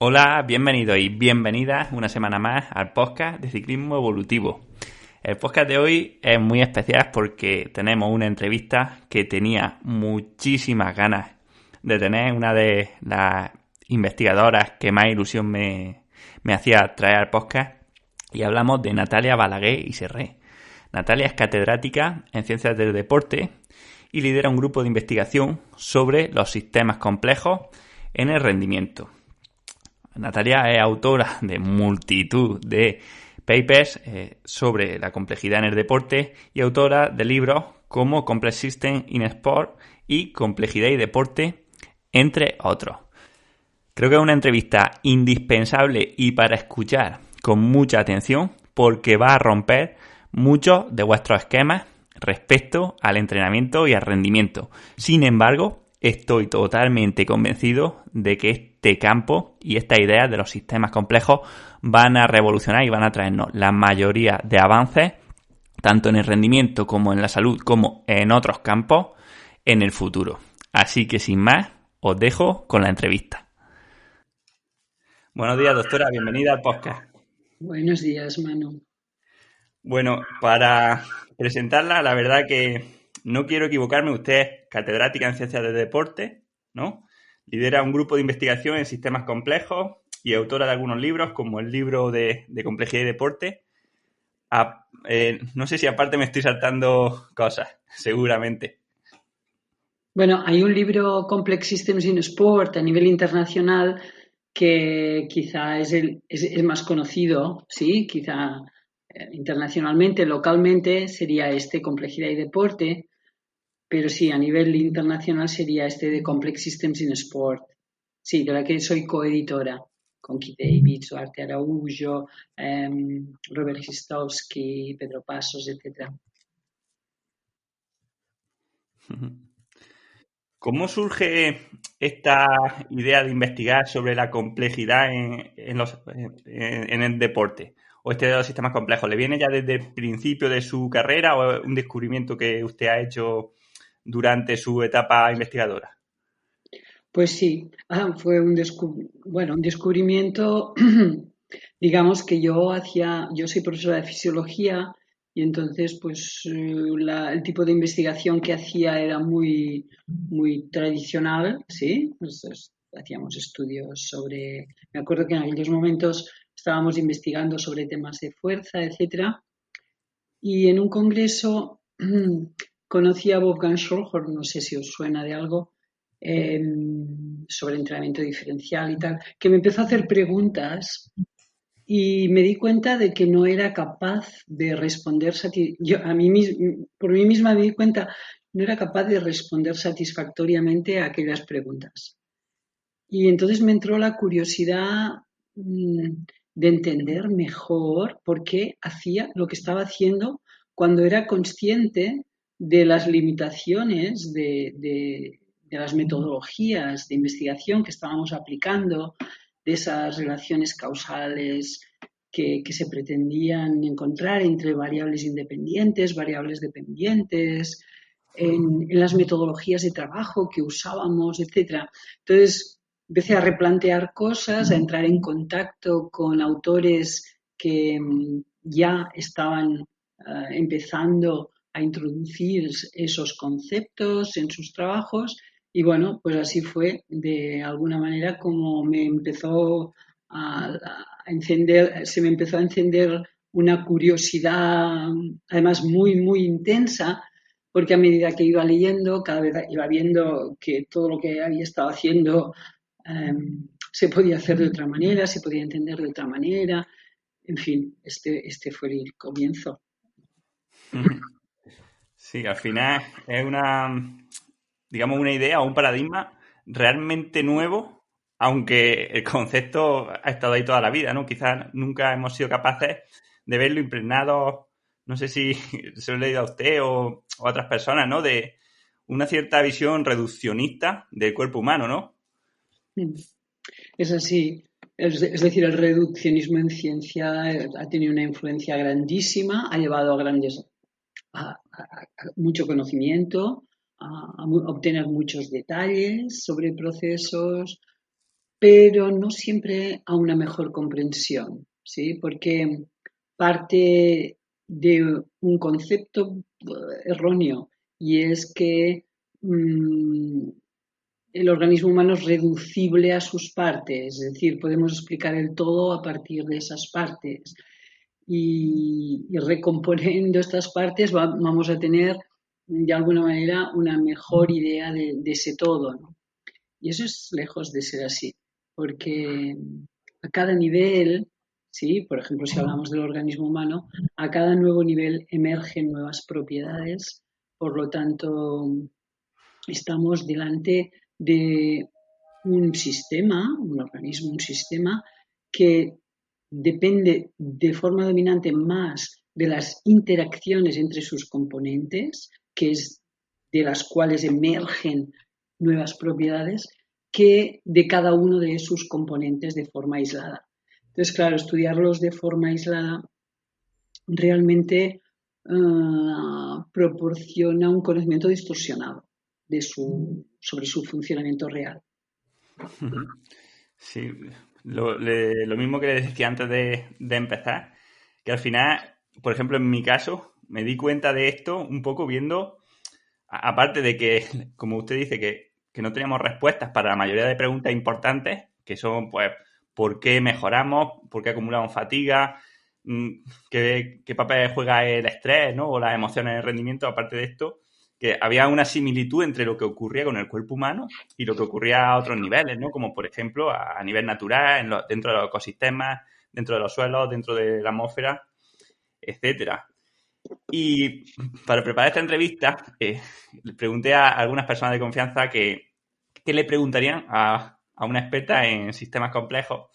Hola, bienvenidos y bienvenidas una semana más al podcast de Ciclismo Evolutivo. El podcast de hoy es muy especial porque tenemos una entrevista que tenía muchísimas ganas de tener, una de las investigadoras que más ilusión me hacía traer al podcast, y hablamos de Natalia Balaguer y Serré. Natalia es catedrática en Ciencias del Deporte y lidera un grupo de investigación sobre los sistemas complejos en el rendimiento. Natalia es autora de multitud de papers sobre la complejidad en el deporte y autora de libros como Complex Systems in Sport y Complejidad y Deporte, entre otros. Creo que es una entrevista indispensable y para escuchar con mucha atención porque va a romper muchos de vuestros esquemas respecto al entrenamiento y al rendimiento. Sin embargo, estoy totalmente convencido de que este campo y estas ideas de los sistemas complejos van a revolucionar y van a traernos la mayoría de avances, tanto en el rendimiento como en la salud, como en otros campos, en el futuro. Así que sin más, os dejo con la entrevista. Buenos días, doctora, bienvenida al podcast. Buenos días, Manu. Bueno, para presentarla, la verdad que no quiero equivocarme, usted es catedrática en Ciencias del Deporte, ¿no? Lidera un grupo de investigación en sistemas complejos y autora de algunos libros, como el libro de Complejidad y Deporte. No sé si aparte me estoy saltando cosas, seguramente. Bueno, hay un libro, Complex Systems in Sport, a nivel internacional, que quizá es más conocido, sí, quizá internacionalmente, localmente sería este, Complejidad y Deporte, pero sí, a nivel internacional sería este de Complex Systems in Sport. Sí, de la que soy coeditora, con Keith Davids, Arte Araújo, Robert Christowski, Pedro Pasos, etc. ¿Cómo surge esta idea de investigar sobre la complejidad en el deporte? ¿O este de los sistemas complejos? ¿Le viene ya desde el principio de su carrera o es un descubrimiento que usted ha hecho durante su etapa investigadora? Pues sí, fue un descubrimiento, digamos que yo soy profesora de fisiología y entonces pues el tipo de investigación que hacía era muy tradicional, ¿sí? Hacíamos estudios me acuerdo que en aquellos momentos estábamos investigando sobre temas de fuerza, etcétera, y en un congreso conocí a Wolfgang Schulhorn, no sé si os suena de algo, eh, sobre entrenamiento diferencial y tal, que me empezó a hacer preguntas y me di cuenta de que no era capaz de responder por mí misma me di cuenta no era capaz de responder satisfactoriamente a aquellas preguntas. Y entonces me entró la curiosidad de entender mejor por qué hacía lo que estaba haciendo cuando era consciente de las limitaciones de las metodologías de investigación que estábamos aplicando, de esas relaciones causales que se pretendían encontrar entre variables independientes, variables dependientes, en las metodologías de trabajo que usábamos, etcétera. Entonces, empecé a replantear cosas, a entrar en contacto con autores que ya estaban empezando a introducir esos conceptos en sus trabajos y bueno, pues así fue de alguna manera como se me empezó a encender una curiosidad además muy intensa porque a medida que iba leyendo, cada vez iba viendo que todo lo que había estado haciendo se podía hacer de otra manera, se podía entender de otra manera. En fin, este fue el comienzo. Sí, al final es digamos, una idea o un paradigma realmente nuevo, aunque el concepto ha estado ahí toda la vida, ¿no? Quizás nunca hemos sido capaces de verlo impregnado, no sé si se lo he leído a usted o a otras personas, ¿no? De una cierta visión reduccionista del cuerpo humano, ¿no? Es así. Es decir, el reduccionismo en ciencia ha tenido una influencia grandísima, ha llevado a mucho conocimiento, a obtener muchos detalles sobre procesos, pero no siempre a una mejor comprensión, ¿sí? Porque parte de un concepto erróneo y es que el organismo humano es reducible a sus partes, es decir, podemos explicar el todo a partir de esas partes y recomponiendo estas partes vamos a tener de alguna manera una mejor idea de ese todo, ¿no? Y eso es lejos de ser así, porque a cada nivel, ¿sí? Por ejemplo, si hablamos del organismo humano, a cada nuevo nivel emergen nuevas propiedades, por lo tanto, estamos delante de un sistema, un organismo, un sistema que depende de forma dominante más de las interacciones entre sus componentes, que es de las cuales emergen nuevas propiedades, que de cada uno de sus componentes de forma aislada. Entonces, claro, estudiarlos de forma aislada realmente proporciona un conocimiento distorsionado sobre su funcionamiento real. Sí, lo mismo que le decía antes de empezar, que al final, por ejemplo, en mi caso, me di cuenta de esto un poco viendo, aparte de que, como usted dice, que no teníamos respuestas para la mayoría de preguntas importantes, que son, pues, ¿por qué mejoramos? ¿Por qué acumulamos fatiga? ¿Qué papel juega el estrés, ¿no? O las emociones en el rendimiento? Aparte de esto, que había una similitud entre lo que ocurría con el cuerpo humano y lo que ocurría a otros niveles, ¿no? Como, por ejemplo, a nivel natural, dentro de los ecosistemas, dentro de los suelos, dentro de la atmósfera, etcétera. Y para preparar esta entrevista, le pregunté a algunas personas de confianza qué le preguntarían a una experta en sistemas complejos.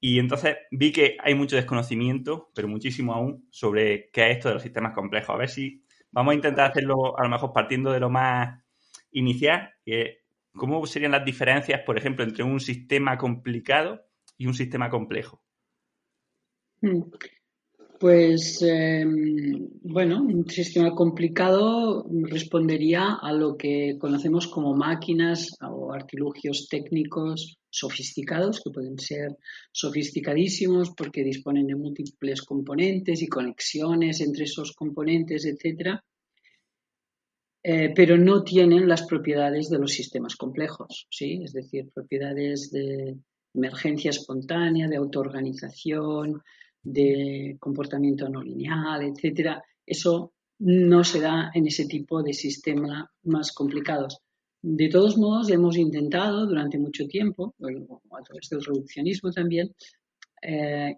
Y entonces vi que hay mucho desconocimiento, pero muchísimo aún, sobre qué es esto de los sistemas complejos. A ver si vamos a intentar hacerlo a lo mejor partiendo de lo más inicial, que cómo serían las diferencias, por ejemplo, entre un sistema complicado y un sistema complejo. Pues bueno, un sistema complicado respondería a lo que conocemos como máquinas o artilugios técnicos sofisticados, que pueden ser sofisticadísimos porque disponen de múltiples componentes y conexiones entre esos componentes, etcétera, pero no tienen las propiedades de los sistemas complejos, ¿sí? Es decir, propiedades de emergencia espontánea, de autoorganización, de comportamiento no lineal, etcétera. Eso no se da en ese tipo de sistemas más complicados. De todos modos, hemos intentado durante mucho tiempo, a través del reduccionismo también, eh,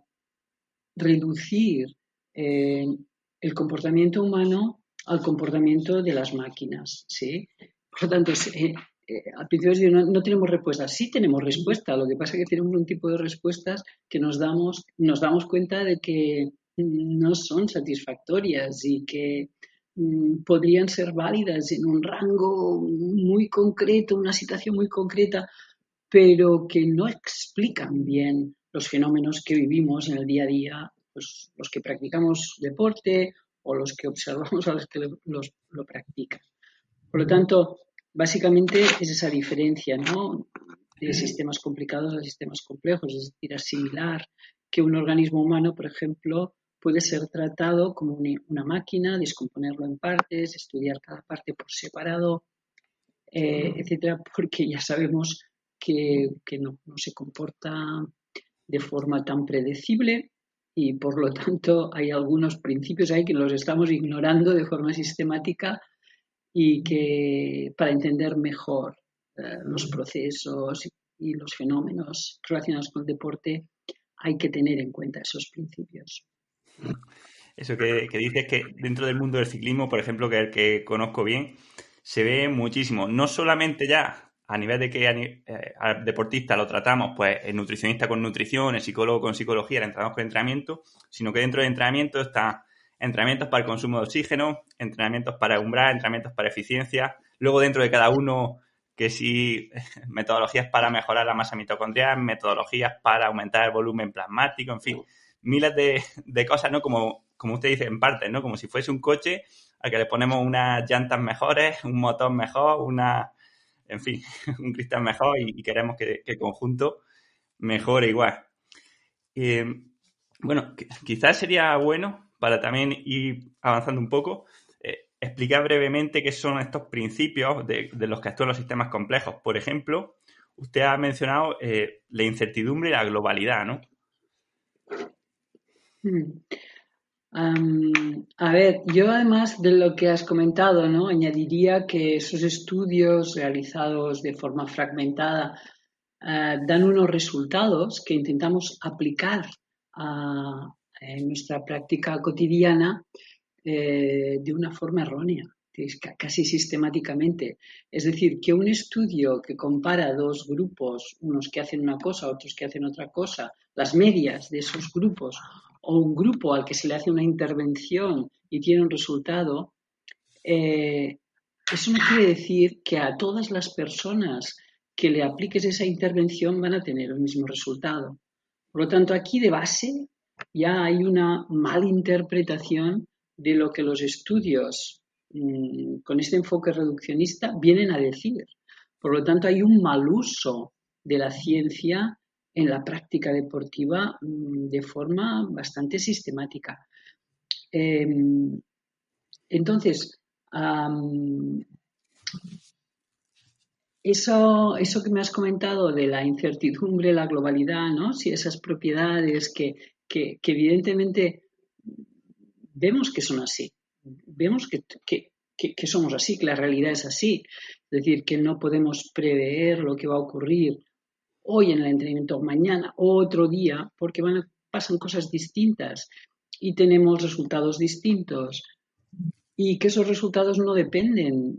reducir eh, el comportamiento humano al comportamiento de las máquinas, ¿sí? Por lo tanto, al principio no tenemos respuestas. Sí tenemos respuesta, lo que pasa es que tenemos un tipo de respuestas que nos damos cuenta de que no son satisfactorias y que podrían ser válidas en un rango muy concreto, una situación muy concreta, pero que no explican bien los fenómenos que vivimos en el día a día, pues los que practicamos deporte o los que observamos a los que lo practican. Por lo tanto, básicamente es esa diferencia, ¿no? De sistemas complicados a sistemas complejos, es decir, asimilar que un organismo humano, por ejemplo, puede ser tratado como una máquina, descomponerlo en partes, estudiar cada parte por separado, etcétera, porque ya sabemos que no se comporta de forma tan predecible y por lo tanto hay algunos principios ahí que los estamos ignorando de forma sistemática y que para entender mejor los procesos y los fenómenos relacionados con el deporte hay que tener en cuenta esos principios. Eso que dices que dentro del mundo del ciclismo, por ejemplo, que es el que conozco bien, se ve muchísimo. No solamente ya a nivel de que al deportista lo tratamos, pues el nutricionista con nutrición, el psicólogo con psicología, el entrenador con entrenamiento, sino que dentro del entrenamiento están entrenamientos para el consumo de oxígeno, entrenamientos para umbral, entrenamientos para eficiencia. Luego dentro de cada uno, que sí, metodologías para mejorar la masa mitocondrial, metodologías para aumentar el volumen plasmático, en fin, miles de cosas, ¿no? Como usted dice, en partes, ¿no? Como si fuese un coche al que le ponemos unas llantas mejores, un motor mejor, en fin, un cristal mejor y queremos que el conjunto mejore igual. Bueno, quizás sería bueno, para también ir avanzando un poco, explicar brevemente qué son estos principios de los que actúan los sistemas complejos. Por ejemplo, usted ha mencionado la incertidumbre y la globalidad, ¿no? Mm. A ver, yo además de lo que has comentado, ¿no? Añadiría que esos estudios realizados de forma fragmentada dan unos resultados que intentamos aplicar en nuestra práctica cotidiana de una forma errónea, casi sistemáticamente. Es decir, que un estudio que compara dos grupos, unos que hacen una cosa, otros que hacen otra cosa, las medias de esos grupos, o un grupo al que se le hace una intervención y tiene un resultado, eso no quiere decir que a todas las personas que le apliques esa intervención van a tener el mismo resultado. Por lo tanto, aquí de base ya hay una malinterpretación de lo que los estudios con este enfoque reduccionista vienen a decir. Por lo tanto, hay un mal uso de la ciencia en la práctica deportiva de forma bastante sistemática. Entonces, eso que me has comentado de la incertidumbre, la globalidad, ¿no? Si esas propiedades que evidentemente vemos que son así, vemos que somos así, que la realidad es así. Es decir, que no podemos prever lo que va a ocurrir hoy en el entrenamiento, mañana, otro día, porque pasan cosas distintas y tenemos resultados distintos. Y que esos resultados no dependen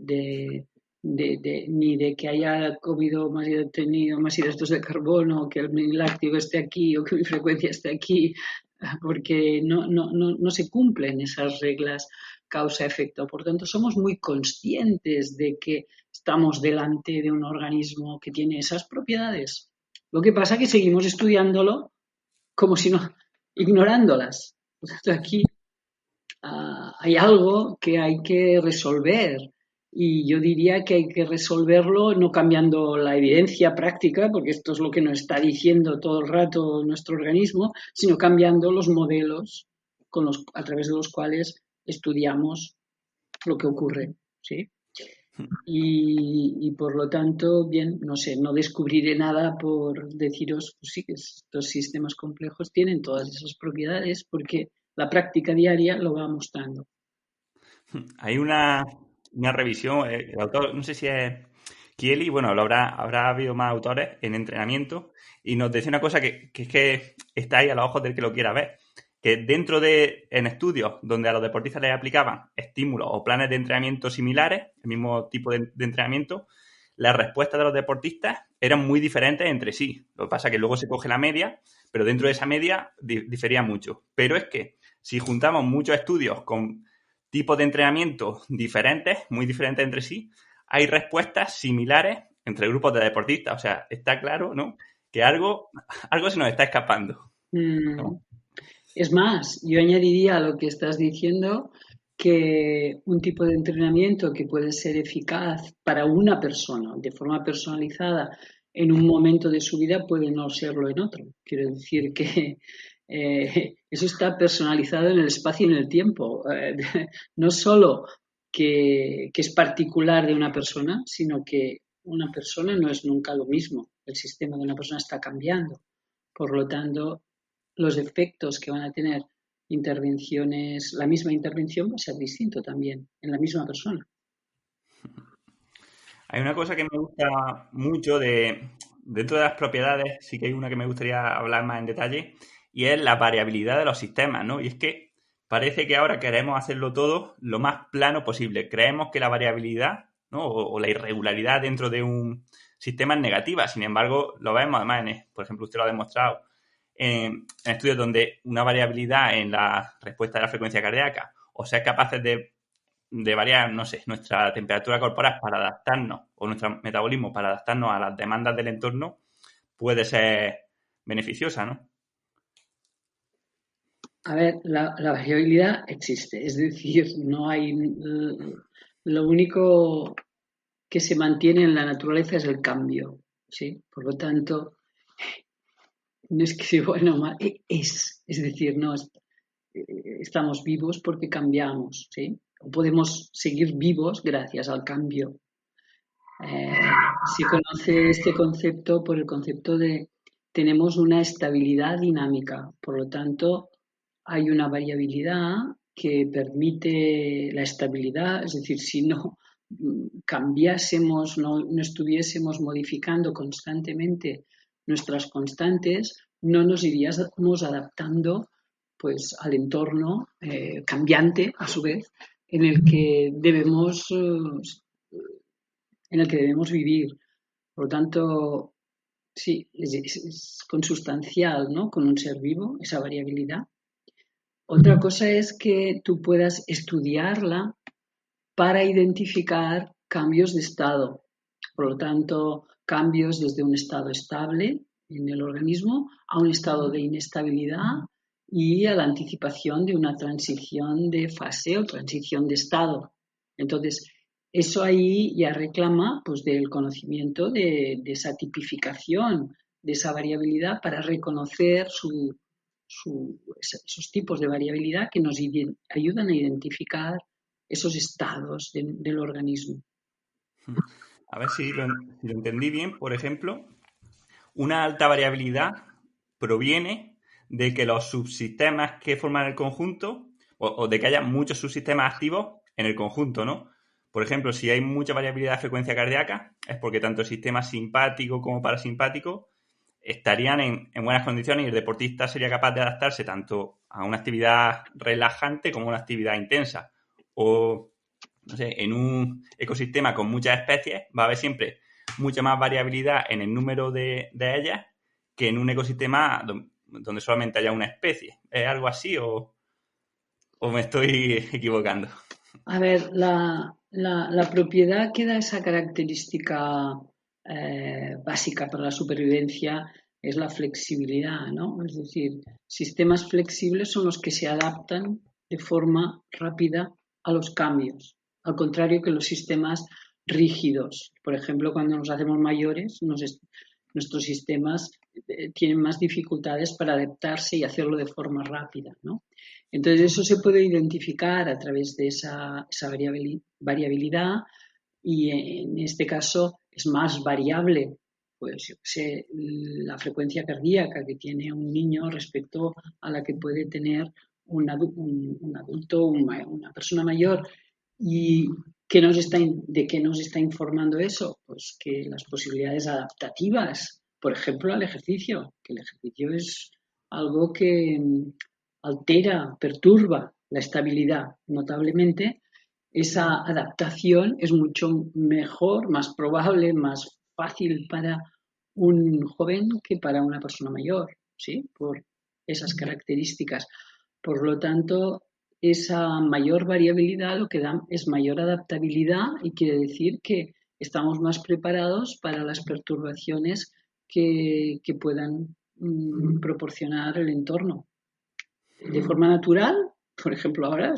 ni de que haya comido más y tenido más hidratos de carbono, que mi láctico esté aquí o que mi frecuencia esté aquí, porque no se cumplen esas reglas causa-efecto. Por tanto, somos muy conscientes de que estamos delante de un organismo que tiene esas propiedades. Lo que pasa es que seguimos estudiándolo como si no, ignorándolas. Por tanto, aquí hay algo que hay que resolver y yo diría que hay que resolverlo no cambiando la evidencia práctica, porque esto es lo que nos está diciendo todo el rato nuestro organismo, sino cambiando los modelos a través de los cuales estudiamos lo que ocurre, ¿sí? Y por lo tanto, bien, no sé, no descubriré nada por deciros, pues sí, que estos sistemas complejos tienen todas esas propiedades porque la práctica diaria lo va mostrando. Hay una revisión, el autor, no sé si es Kieli, bueno, habrá habido más autores en entrenamiento y nos decía una cosa que es que está ahí a los ojos del que lo quiera ver, que en estudios donde a los deportistas les aplicaban estímulos o planes de entrenamiento similares, el mismo tipo de entrenamiento, las respuestas de los deportistas eran muy diferentes entre sí. Lo que pasa es que luego se coge la media, pero dentro de esa media difería mucho. Pero es que si juntamos muchos estudios con tipos de entrenamiento diferentes, muy diferentes entre sí, hay respuestas similares entre grupos de deportistas. O sea, está claro, ¿no? Que algo se nos está escapando. Mm. ¿No? Es más, yo añadiría a lo que estás diciendo que un tipo de entrenamiento que puede ser eficaz para una persona de forma personalizada en un momento de su vida puede no serlo en otro. Quiero decir que eso está personalizado en el espacio y en el tiempo. No solo que es particular de una persona, sino que una persona no es nunca lo mismo. El sistema de una persona está cambiando. Por lo tanto, los efectos que van a tener intervenciones, la misma intervención va a ser distinto también en la misma persona. Hay una cosa que me gusta mucho dentro de las propiedades, sí que hay una que me gustaría hablar más en detalle, y es la variabilidad de los sistemas, ¿no? Y es que parece que ahora queremos hacerlo todo lo más plano posible. Creemos que la variabilidad, ¿no? O la irregularidad dentro de un sistema es negativa. Sin embargo, lo vemos además, por ejemplo, usted lo ha demostrado en estudios donde una variabilidad en la respuesta de la frecuencia cardíaca o ser capaces de variar, no sé, nuestra temperatura corporal para adaptarnos o nuestro metabolismo para adaptarnos a las demandas del entorno puede ser beneficiosa, ¿no? A ver, la variabilidad existe, es decir, no hay. Lo único que se mantiene en la naturaleza es el cambio, ¿sí? Por lo tanto, no es que sea bueno o mal, es decir, no, estamos vivos porque cambiamos, ¿sí? O podemos seguir vivos gracias al cambio. Se conoce este concepto por el concepto de tenemos una estabilidad dinámica, por lo tanto hay una variabilidad que permite la estabilidad, es decir, si no cambiásemos, no estuviésemos modificando constantemente nuestras constantes, no nos iríamos adaptando pues al entorno cambiante a su vez en el que debemos vivir. Por lo tanto, sí, es consustancial, ¿no? Con un ser vivo, esa variabilidad. Otra cosa es que tú puedas estudiarla para identificar cambios de estado. Por lo tanto, cambios desde un estado estable en el organismo a un estado de inestabilidad y a la anticipación de una transición de fase o transición de estado. Entonces, eso ahí ya reclama pues, del conocimiento de esa tipificación, de esa variabilidad para reconocer esos tipos de variabilidad que nos ayudan a identificar esos estados del organismo. A ver si lo entendí bien. Por ejemplo, una alta variabilidad proviene de que los subsistemas que forman el conjunto, o de que haya muchos subsistemas activos en el conjunto, ¿no? Por ejemplo, si hay mucha variabilidad de frecuencia cardíaca, es porque tanto el sistema simpático como parasimpático estarían en buenas condiciones y el deportista sería capaz de adaptarse tanto a una actividad relajante como a una actividad intensa. O, no sé, en un ecosistema con muchas especies va a haber siempre mucha más variabilidad en el número de ellas que en un ecosistema donde solamente haya una especie. ¿Es algo así o me estoy equivocando? A ver, la propiedad que da esa característica básica para la supervivencia es la flexibilidad, ¿no? Es decir, sistemas flexibles son los que se adaptan de forma rápida a los cambios, al contrario que los sistemas rígidos. Por ejemplo, cuando nos hacemos mayores, nuestros sistemas tienen más dificultades para adaptarse y hacerlo de forma rápida, ¿no? Entonces, eso se puede identificar a través de esa variabilidad y en este caso es más variable, pues yo sé, la frecuencia cardíaca que tiene un niño respecto a la que puede tener un adulto, una persona mayor. ¿Y de qué nos está informando eso? Pues que las posibilidades adaptativas, por ejemplo, al ejercicio, que el ejercicio es algo que altera, perturba la estabilidad notablemente, esa adaptación es mucho mejor, más probable, más fácil para un joven que para una persona mayor, ¿sí? Por esas características. Por lo tanto, esa mayor variabilidad lo que da es mayor adaptabilidad y quiere decir que estamos más preparados para las perturbaciones que puedan proporcionar el entorno. De forma natural, por ejemplo, ahora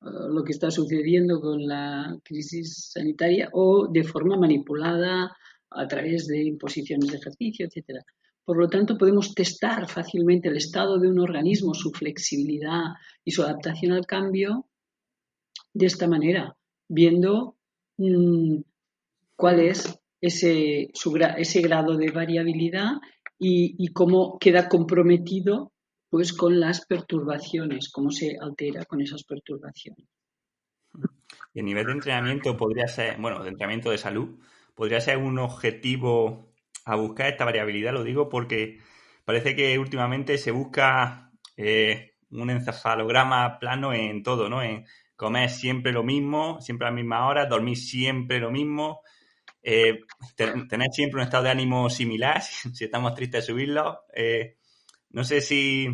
lo que está sucediendo con la crisis sanitaria, o de forma manipulada a través de imposiciones de ejercicio, etcétera. Por lo tanto, podemos testar fácilmente el estado de un organismo, su flexibilidad y su adaptación al cambio de esta manera, viendo cuál es ese grado de variabilidad y cómo queda comprometido pues con las perturbaciones, cómo se altera con esas perturbaciones. Y a nivel de entrenamiento podría ser, bueno, de entrenamiento de salud, podría ser un objetivo a buscar esta variabilidad, lo digo porque parece que últimamente se busca un encefalograma plano en todo, ¿no? En comer siempre lo mismo, siempre a la misma hora, dormir siempre lo mismo, tener siempre un estado de ánimo similar, si estamos tristes subirlo. No sé si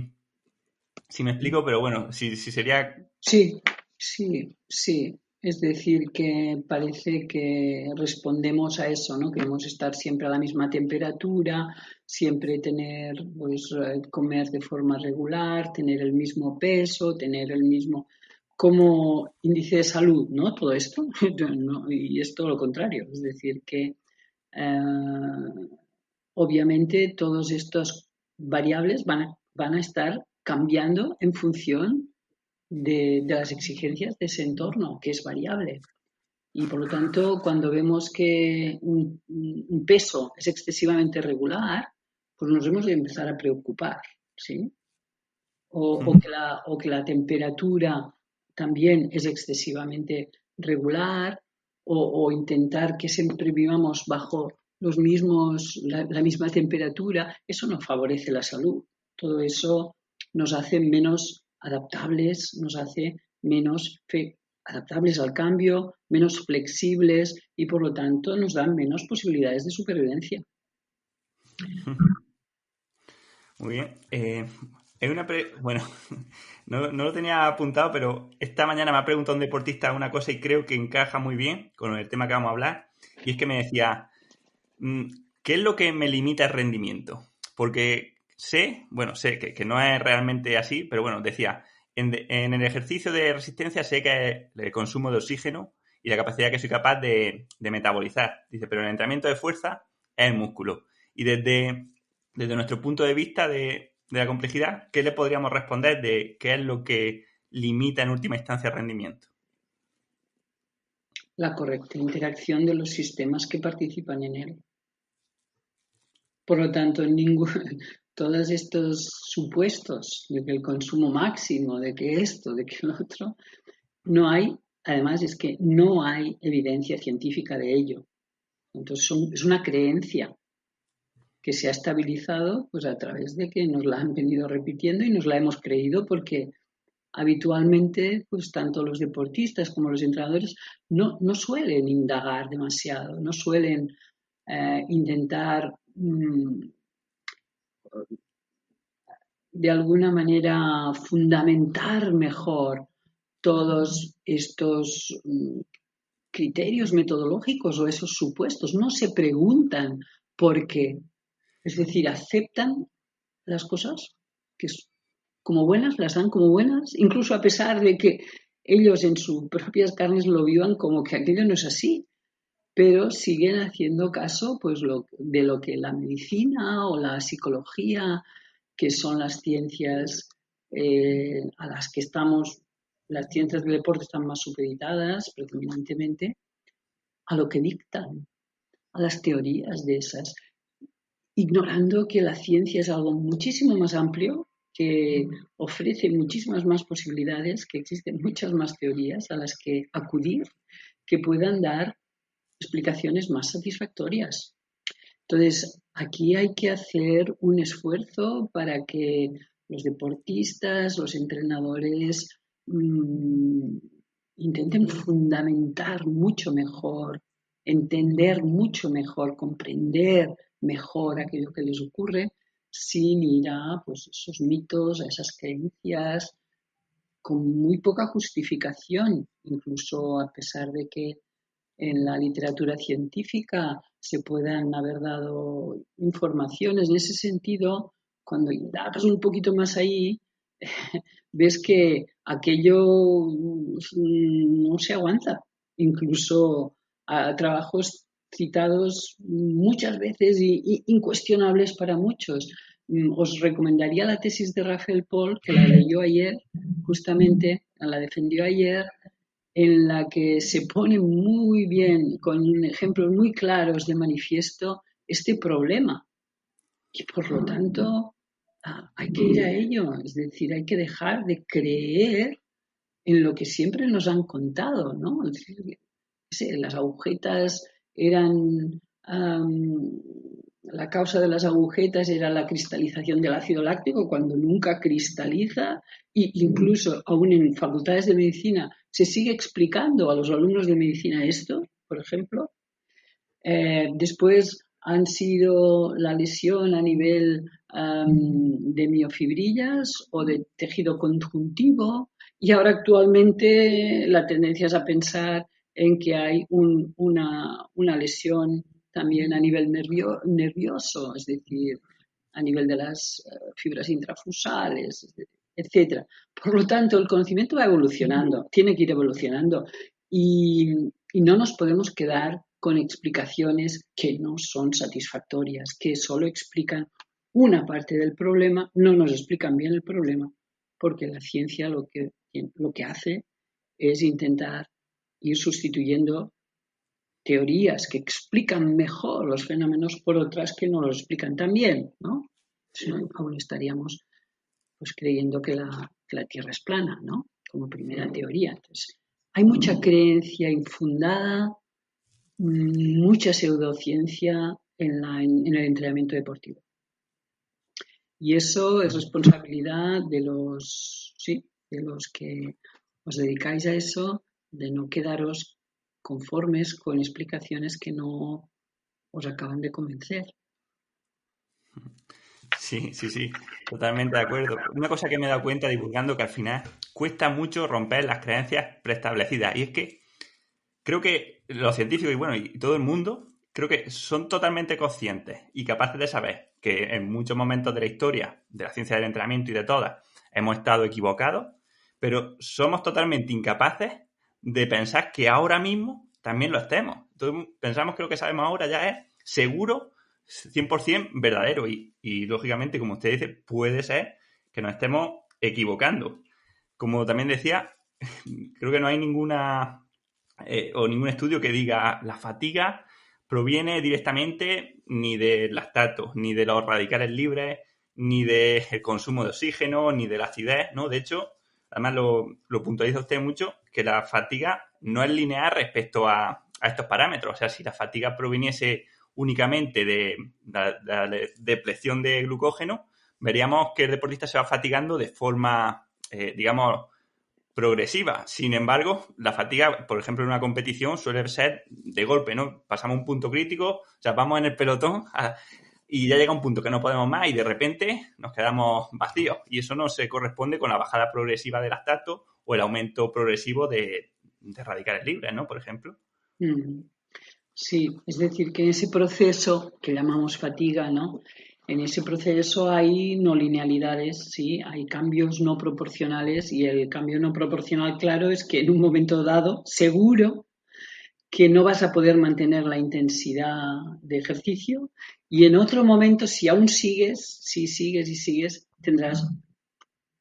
me explico, pero bueno, si sería... Sí, sí, sí. Es decir, que parece que respondemos a eso, ¿no? Queremos estar siempre a la misma temperatura, siempre tener, pues, comer de forma regular, tener el mismo peso, tener el mismo, como índice de salud, ¿no? Todo esto, ¿no? Y es todo lo contrario. Es decir, que obviamente todos estos variables van a estar cambiando en función de las exigencias de ese entorno, que es variable. Y por lo tanto, cuando vemos que un peso es excesivamente regular, pues nos hemos de empezar a preocupar, ¿sí? O que la temperatura también es excesivamente regular, o intentar que siempre vivamos bajo la misma temperatura, eso no favorece la salud. Todo eso nos hace menos adaptables, nos hace menos adaptables al cambio, menos flexibles y por lo tanto nos dan menos posibilidades de supervivencia. Muy bien. Bueno, no lo tenía apuntado, pero esta mañana me ha preguntado un deportista una cosa y creo que encaja muy bien con el tema que vamos a hablar. Y es que me decía, ¿qué es lo que me limita el rendimiento? Porque sé que no es realmente así, pero bueno, decía, en el ejercicio de resistencia sé que es el consumo de oxígeno y la capacidad que soy capaz de metabolizar. Dice, pero en el entrenamiento de fuerza es el músculo. Y desde nuestro punto de vista de la complejidad, ¿qué le podríamos responder de qué es lo que limita en última instancia el rendimiento? La correcta interacción de los sistemas que participan en él. Por lo tanto, todos estos supuestos de que el consumo máximo, de que esto, de que el otro, no hay, además es que no hay evidencia científica de ello. Entonces es una creencia que se ha estabilizado pues a través de que nos la han venido repitiendo y nos la hemos creído porque habitualmente pues tanto los deportistas como los entrenadores no suelen indagar demasiado, no suelen intentar de alguna manera fundamentar mejor todos estos criterios metodológicos o esos supuestos. No se preguntan por qué. Es decir, aceptan las cosas que como buenas, las dan como buenas, incluso a pesar de que ellos en sus propias carnes lo vivan como que aquello no es así, pero siguen haciendo caso pues de lo que la medicina o la psicología, que son las ciencias a las que las ciencias del deporte están más supeditadas predominantemente, a lo que dictan, a las teorías de esas, ignorando que la ciencia es algo muchísimo más amplio, que ofrece muchísimas más posibilidades, que existen muchas más teorías a las que acudir, que puedan dar explicaciones más satisfactorias. Entonces, aquí hay que hacer un esfuerzo para que los deportistas, los entrenadores, intenten fundamentar mucho mejor, entender mucho mejor, comprender mejor aquello que les ocurre, sin ir a pues, esos mitos, a esas creencias, con muy poca justificación, incluso a pesar de que en la literatura científica se puedan haber dado informaciones en ese sentido, cuando indagas un poquito más ahí, ves que aquello no se aguanta. Incluso a trabajos citados muchas veces y incuestionables para muchos. Os recomendaría la tesis de Rafael Paul, que la leyó ayer, justamente, la defendió ayer, en la que se pone muy bien, con ejemplos muy claros de manifiesto, este problema. Y por lo tanto, hay que ir a ello, es decir, hay que dejar de creer en lo que siempre nos han contado, ¿no? Es decir, las agujetas eran, la causa de las agujetas era la cristalización del ácido láctico, cuando nunca cristaliza, e incluso aún en facultades de medicina se sigue explicando a los alumnos de medicina esto, por ejemplo. Después han sido la lesión a nivel de miofibrillas o de tejido conjuntivo, y ahora actualmente la tendencia es a pensar en que hay una lesión también a nivel nervioso, es decir, a nivel de las fibras intrafusales, etcétera. Por lo tanto, el conocimiento va evolucionando, tiene que ir evolucionando y no nos podemos quedar con explicaciones que no son satisfactorias, que solo explican una parte del problema, no nos explican bien el problema, porque la ciencia lo que hace es intentar ir sustituyendo teorías que explican mejor los fenómenos por otras que no los explican tan bien, ¿no? Si no, aún estaríamos pues creyendo que la Tierra es plana, ¿no? Como primera teoría. Entonces, hay mucha creencia infundada, mucha pseudociencia en el entrenamiento deportivo. Y eso es responsabilidad de los que os dedicáis a eso, de no quedaros conformes con explicaciones que no os acaban de convencer. Sí, totalmente de acuerdo. Una cosa que me he dado cuenta divulgando que al final cuesta mucho romper las creencias preestablecidas. Y es que creo que los científicos y todo el mundo, creo que son totalmente conscientes y capaces de saber que en muchos momentos de la historia, de la ciencia del entrenamiento y de todas, hemos estado equivocados, pero somos totalmente incapaces de pensar que ahora mismo también lo estemos. Entonces, pensamos que lo que sabemos ahora ya es seguro, 100% verdadero y lógicamente, como usted dice, puede ser que nos estemos equivocando. Como también decía, creo que no hay ningún estudio que diga la fatiga proviene directamente ni del lactato, ni de los radicales libres, ni del consumo de oxígeno, ni de la acidez, ¿no? De hecho, además lo puntualiza usted mucho, que la fatiga no es lineal respecto a estos parámetros. O sea, si la fatiga proviniese únicamente de la depleción de glucógeno, veríamos que el deportista se va fatigando de forma, digamos, progresiva. Sin embargo, la fatiga, por ejemplo, en una competición suele ser de golpe, ¿no? Pasamos un punto crítico, o sea, vamos en el pelotón y ya llega un punto que no podemos más y de repente nos quedamos vacíos. Y eso no se corresponde con la bajada progresiva del lactato o el aumento progresivo de radicales libres, ¿no? Por ejemplo. Sí, es decir, que en ese proceso que llamamos fatiga, ¿no? En ese proceso hay no linealidades, sí, hay cambios no proporcionales y el cambio no proporcional, claro, es que en un momento dado, seguro que no vas a poder mantener la intensidad de ejercicio y en otro momento, si aún sigues, si sigues y sigues,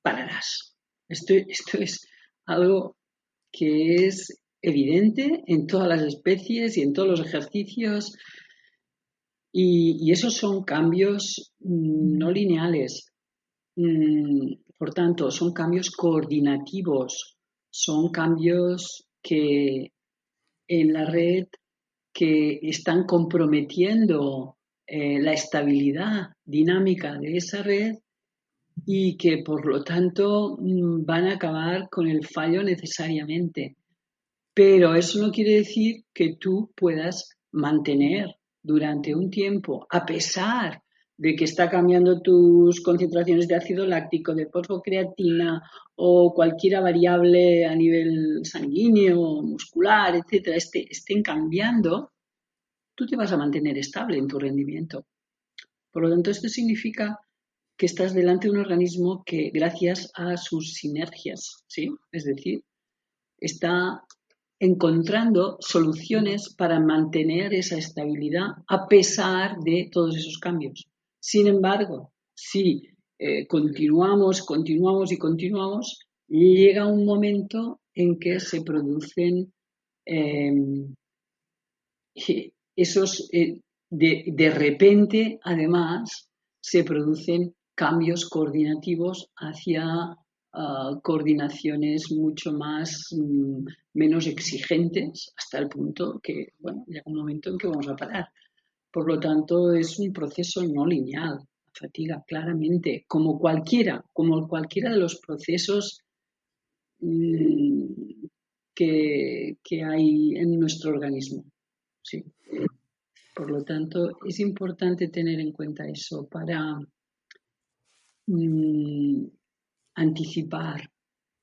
pararás. Esto es algo que es evidente en todas las especies y en todos los ejercicios y esos son cambios no lineales. Por tanto, son cambios coordinativos, son cambios que en la red que están comprometiendo la estabilidad dinámica de esa red y que por lo tanto van a acabar con el fallo necesariamente. Pero eso no quiere decir que tú puedas mantener durante un tiempo, a pesar de que está cambiando tus concentraciones de ácido láctico, de fosfocreatina o cualquier variable a nivel sanguíneo, muscular, etcétera, estén cambiando, tú te vas a mantener estable en tu rendimiento. Por lo tanto, esto significa que estás delante de un organismo que, gracias a sus sinergias, ¿sí? Es decir, está encontrando soluciones para mantener esa estabilidad a pesar de todos esos cambios. Sin embargo, si continuamos, llega un momento en que se producen esos, de repente, además, se producen cambios coordinativos hacia coordinaciones mucho más menos exigentes hasta el punto que, bueno, llega un momento en que vamos a parar. Por lo tanto, es un proceso no lineal, la fatiga, claramente, como cualquiera de los procesos que hay en nuestro organismo. Sí. Por lo tanto, es importante tener en cuenta eso para anticipar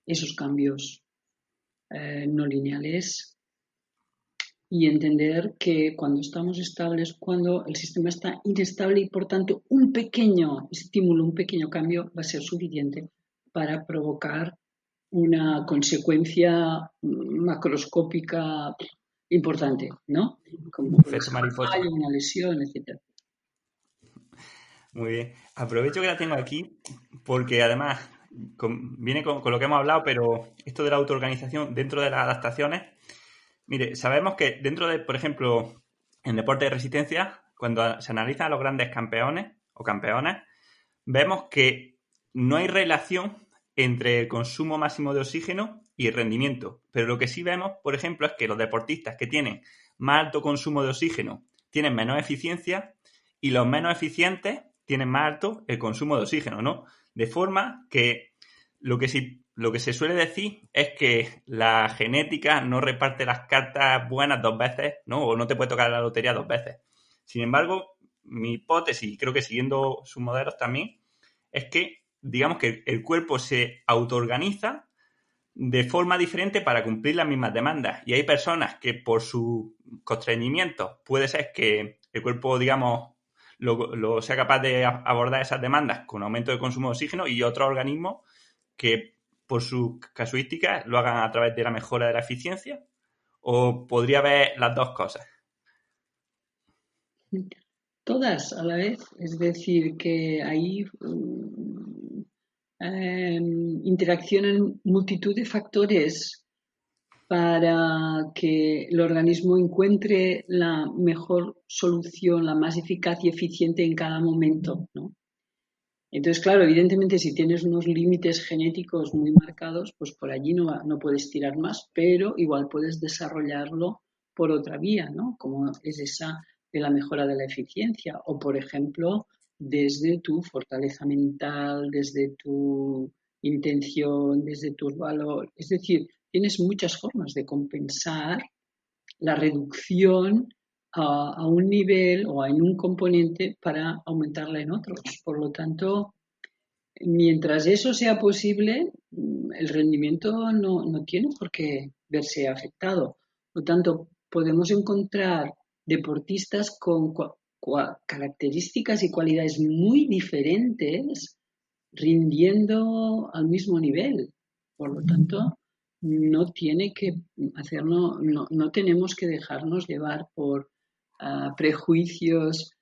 esos cambios no lineales y entender que cuando estamos estables, cuando el sistema está inestable y por tanto un pequeño estímulo, un pequeño cambio va a ser suficiente para provocar una consecuencia macroscópica importante, ¿no? Como Efecto mariposa. una lesión, etcétera. Muy bien. Aprovecho que la tengo aquí porque además viene con lo que hemos hablado, pero esto de la autoorganización dentro de las adaptaciones, mire, sabemos que dentro de, por ejemplo, en deporte de resistencia, cuando se analizan a los grandes campeones o campeones, vemos que no hay relación entre el consumo máximo de oxígeno y el rendimiento. Pero lo que sí vemos, por ejemplo, es que los deportistas que tienen más alto consumo de oxígeno tienen menos eficiencia y los menos eficientes tienen más alto el consumo de oxígeno, ¿no? De forma que lo que se suele decir es que la genética no reparte las cartas buenas dos veces, ¿no? O no te puede tocar la lotería dos veces. Sin embargo, mi hipótesis, creo que siguiendo sus modelos también, es que digamos que el cuerpo se autoorganiza de forma diferente para cumplir las mismas demandas. Y hay personas que por su constreñimiento puede ser que el cuerpo, digamos, sea capaz de abordar esas demandas con aumento de consumo de oxígeno y otros organismos que por sus casuísticas lo hagan a través de la mejora de la eficiencia. O podría haber las dos cosas. Todas a la vez, es decir, que ahí interaccionan multitud de factores para que el organismo encuentre la mejor solución, la más eficaz y eficiente en cada momento, ¿no? Entonces, claro, evidentemente si tienes unos límites genéticos muy marcados, pues por allí no puedes tirar más, pero igual puedes desarrollarlo por otra vía, ¿no? Como es esa de la mejora de la eficiencia. O, por ejemplo, desde tu fortaleza mental, desde tu intención, desde tus valores. Es decir, tienes muchas formas de compensar la reducción a un nivel o en un componente para aumentarla en otros. Por lo tanto, mientras eso sea posible, el rendimiento no tiene por qué verse afectado. Por lo tanto, podemos encontrar deportistas con características y cualidades muy diferentes rindiendo al mismo nivel. Por lo tanto, no tiene que hacernos, no tenemos que dejarnos llevar por prejuicios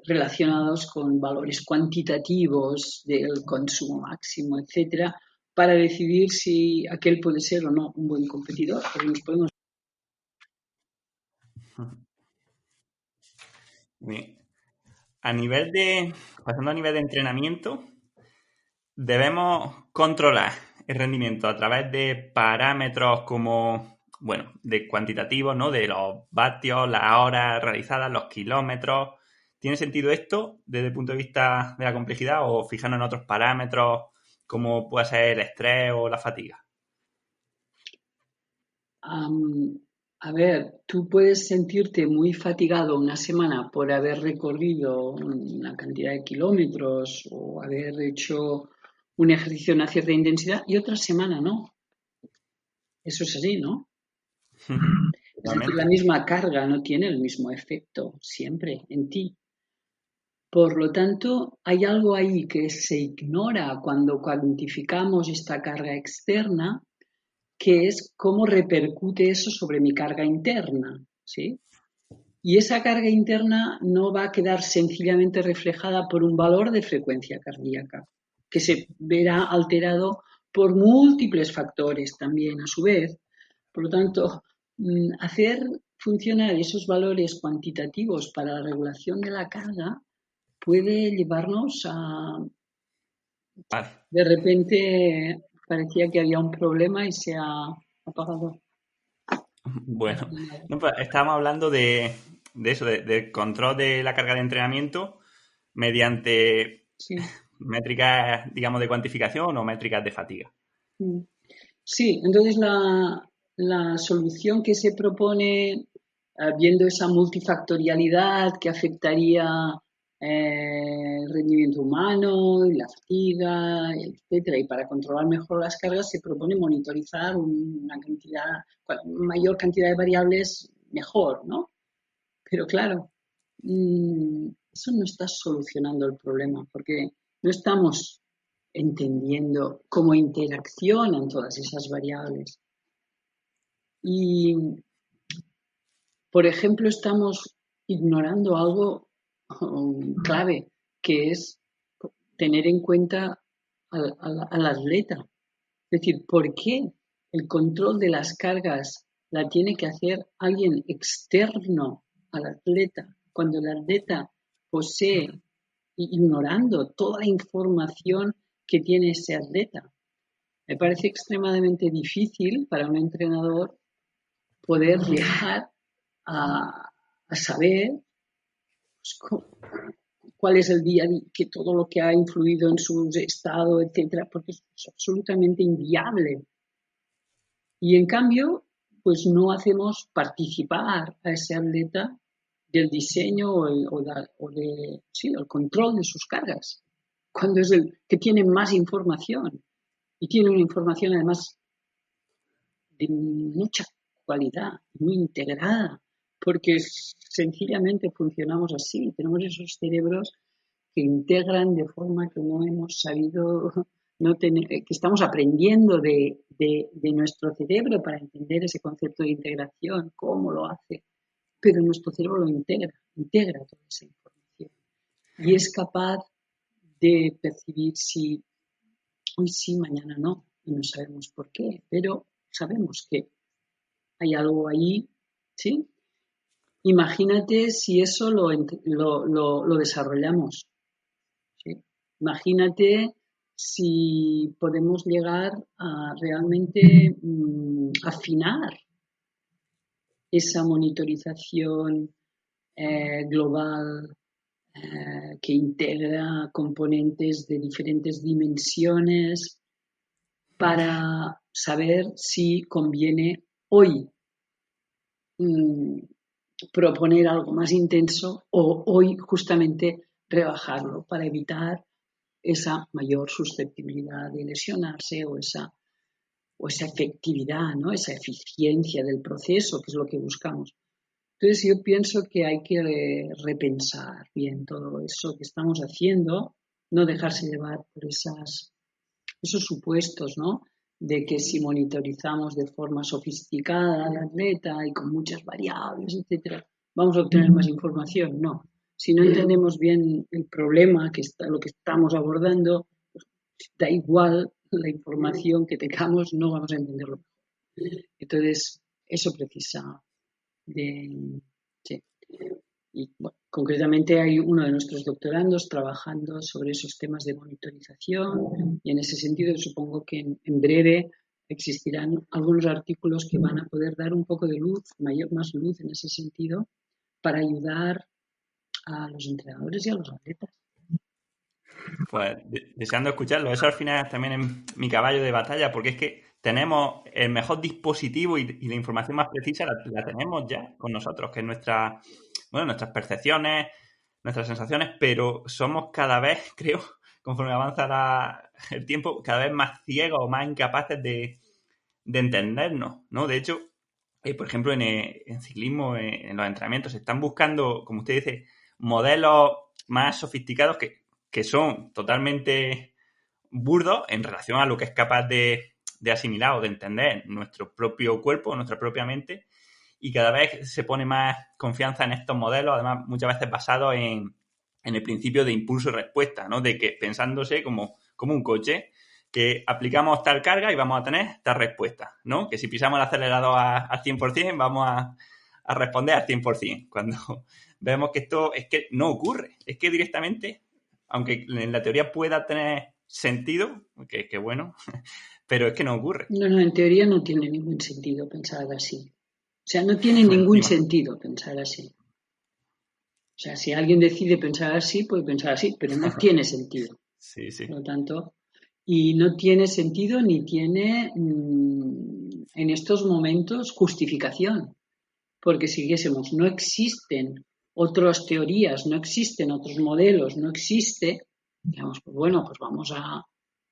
relacionados con valores cuantitativos del consumo máximo, etcétera, para decidir si aquel puede ser o no un buen competidor. Porque nos podemos... Pasando a nivel de entrenamiento, debemos controlar el rendimiento a través de parámetros como, bueno, de cuantitativos, ¿no? De los vatios, las horas realizadas, los kilómetros. ¿Tiene sentido esto desde el punto de vista de la complejidad o fijarnos en otros parámetros como puede ser el estrés o la fatiga? A ver, tú puedes sentirte muy fatigado una semana por haber recorrido una cantidad de kilómetros o haber hecho un ejercicio de una cierta intensidad y otra semana no. Eso es así, ¿no? Es decir, la Realmente. misma carga no tiene el mismo efecto siempre en ti. Por lo tanto, hay algo ahí que se ignora cuando cuantificamos esta carga externa, que es cómo repercute eso sobre mi carga interna, ¿sí? Y esa carga interna no va a quedar sencillamente reflejada por un valor de frecuencia cardíaca, que se verá alterado por múltiples factores también a su vez. Por lo tanto, hacer funcionar esos valores cuantitativos para la regulación de la carga puede llevarnos a, Vale. de repente, parecía que había un problema y se ha apagado. Bueno, no, pues estábamos hablando de eso, del control de la carga de entrenamiento mediante Sí. métricas, digamos, de cuantificación o métricas de fatiga. Sí, entonces la solución que se propone, viendo esa multifactorialidad que afectaría el rendimiento humano y la fatiga, etcétera, y para controlar mejor las cargas se propone monitorizar una mayor cantidad de variables mejor, ¿no? Pero claro, eso no está solucionando el problema, porque no estamos entendiendo cómo interaccionan todas esas variables. Y, por ejemplo, estamos ignorando algo clave, que es tener en cuenta al atleta. Es decir, ¿por qué el control de las cargas la tiene que hacer alguien externo al atleta cuando el atleta posee, ignorando toda la información que tiene ese atleta? Me parece extremadamente difícil para un entrenador poder llegar a saber pues, cuál es el día a día, que todo lo que ha influido en su estado, etcétera, porque es absolutamente inviable. Y en cambio, pues no hacemos participar a ese atleta del diseño el control de sus cargas, cuando es el que tiene más información y tiene una información además de mucha cualidad, muy integrada, porque sencillamente funcionamos así, tenemos esos cerebros que integran de forma que no hemos sabido, no tener, que estamos aprendiendo de nuestro cerebro para entender ese concepto de integración, cómo lo hace, pero nuestro cerebro lo integra toda esa información y es capaz de percibir si hoy sí, mañana no, y no sabemos por qué, pero sabemos que hay algo ahí, ¿sí? Imagínate si eso lo desarrollamos, ¿sí? Imagínate si podemos llegar a realmente afinar esa monitorización global que integra componentes de diferentes dimensiones para saber si conviene hoy proponer algo más intenso o hoy justamente rebajarlo para evitar esa mayor susceptibilidad de lesionarse o esa efectividad, ¿no? Esa eficiencia del proceso, que es lo que buscamos. Entonces yo pienso que hay que repensar bien todo eso que estamos haciendo, no dejarse llevar por esos supuestos, ¿no? De que si monitorizamos de forma sofisticada al atleta y con muchas variables, etcétera, vamos a obtener más información. No. Si no entendemos bien el problema, lo que estamos abordando, pues da igual la información que tengamos, no vamos a entenderlo. Entonces, eso precisa de... Sí. Y bueno, concretamente hay uno de nuestros doctorandos trabajando sobre esos temas de monitorización y en ese sentido supongo que en breve existirán algunos artículos que van a poder dar un poco de luz, más luz en ese sentido, para ayudar a los entrenadores y a los atletas. Pues deseando escucharlo. Eso al final también es mi caballo de batalla, porque es que tenemos el mejor dispositivo y la información más precisa la tenemos ya con nosotros, que es nuestras percepciones, nuestras sensaciones, pero somos cada vez, creo, conforme avanza el tiempo, cada vez más ciegos o más incapaces de entendernos, ¿no? De hecho, por ejemplo, en ciclismo, en los entrenamientos, se están buscando, como usted dice, modelos más sofisticados que son totalmente burdos en relación a lo que es capaz de asimilar o de entender nuestro propio cuerpo, nuestra propia mente, y cada vez se pone más confianza en estos modelos, además muchas veces basados en el principio de impulso y respuesta, ¿no? De que pensándose como un coche, que aplicamos tal carga y vamos a tener tal respuesta, ¿no? Que si pisamos el acelerador al 100% vamos a responder al 100%. Cuando vemos que esto es que no ocurre, es que directamente, aunque en la teoría pueda tener sentido, que bueno, pero es que no ocurre. No, en teoría no tiene ningún sentido pensar así. O sea, no tiene ningún sentido pensar así. O sea, si alguien decide pensar así, puede pensar así, pero no tiene sentido. Sí, sí. Por lo tanto, y no tiene sentido ni tiene en estos momentos justificación, porque si dijésemos no existen otras teorías, no existen otros modelos, no existe, digamos, pues bueno, pues vamos a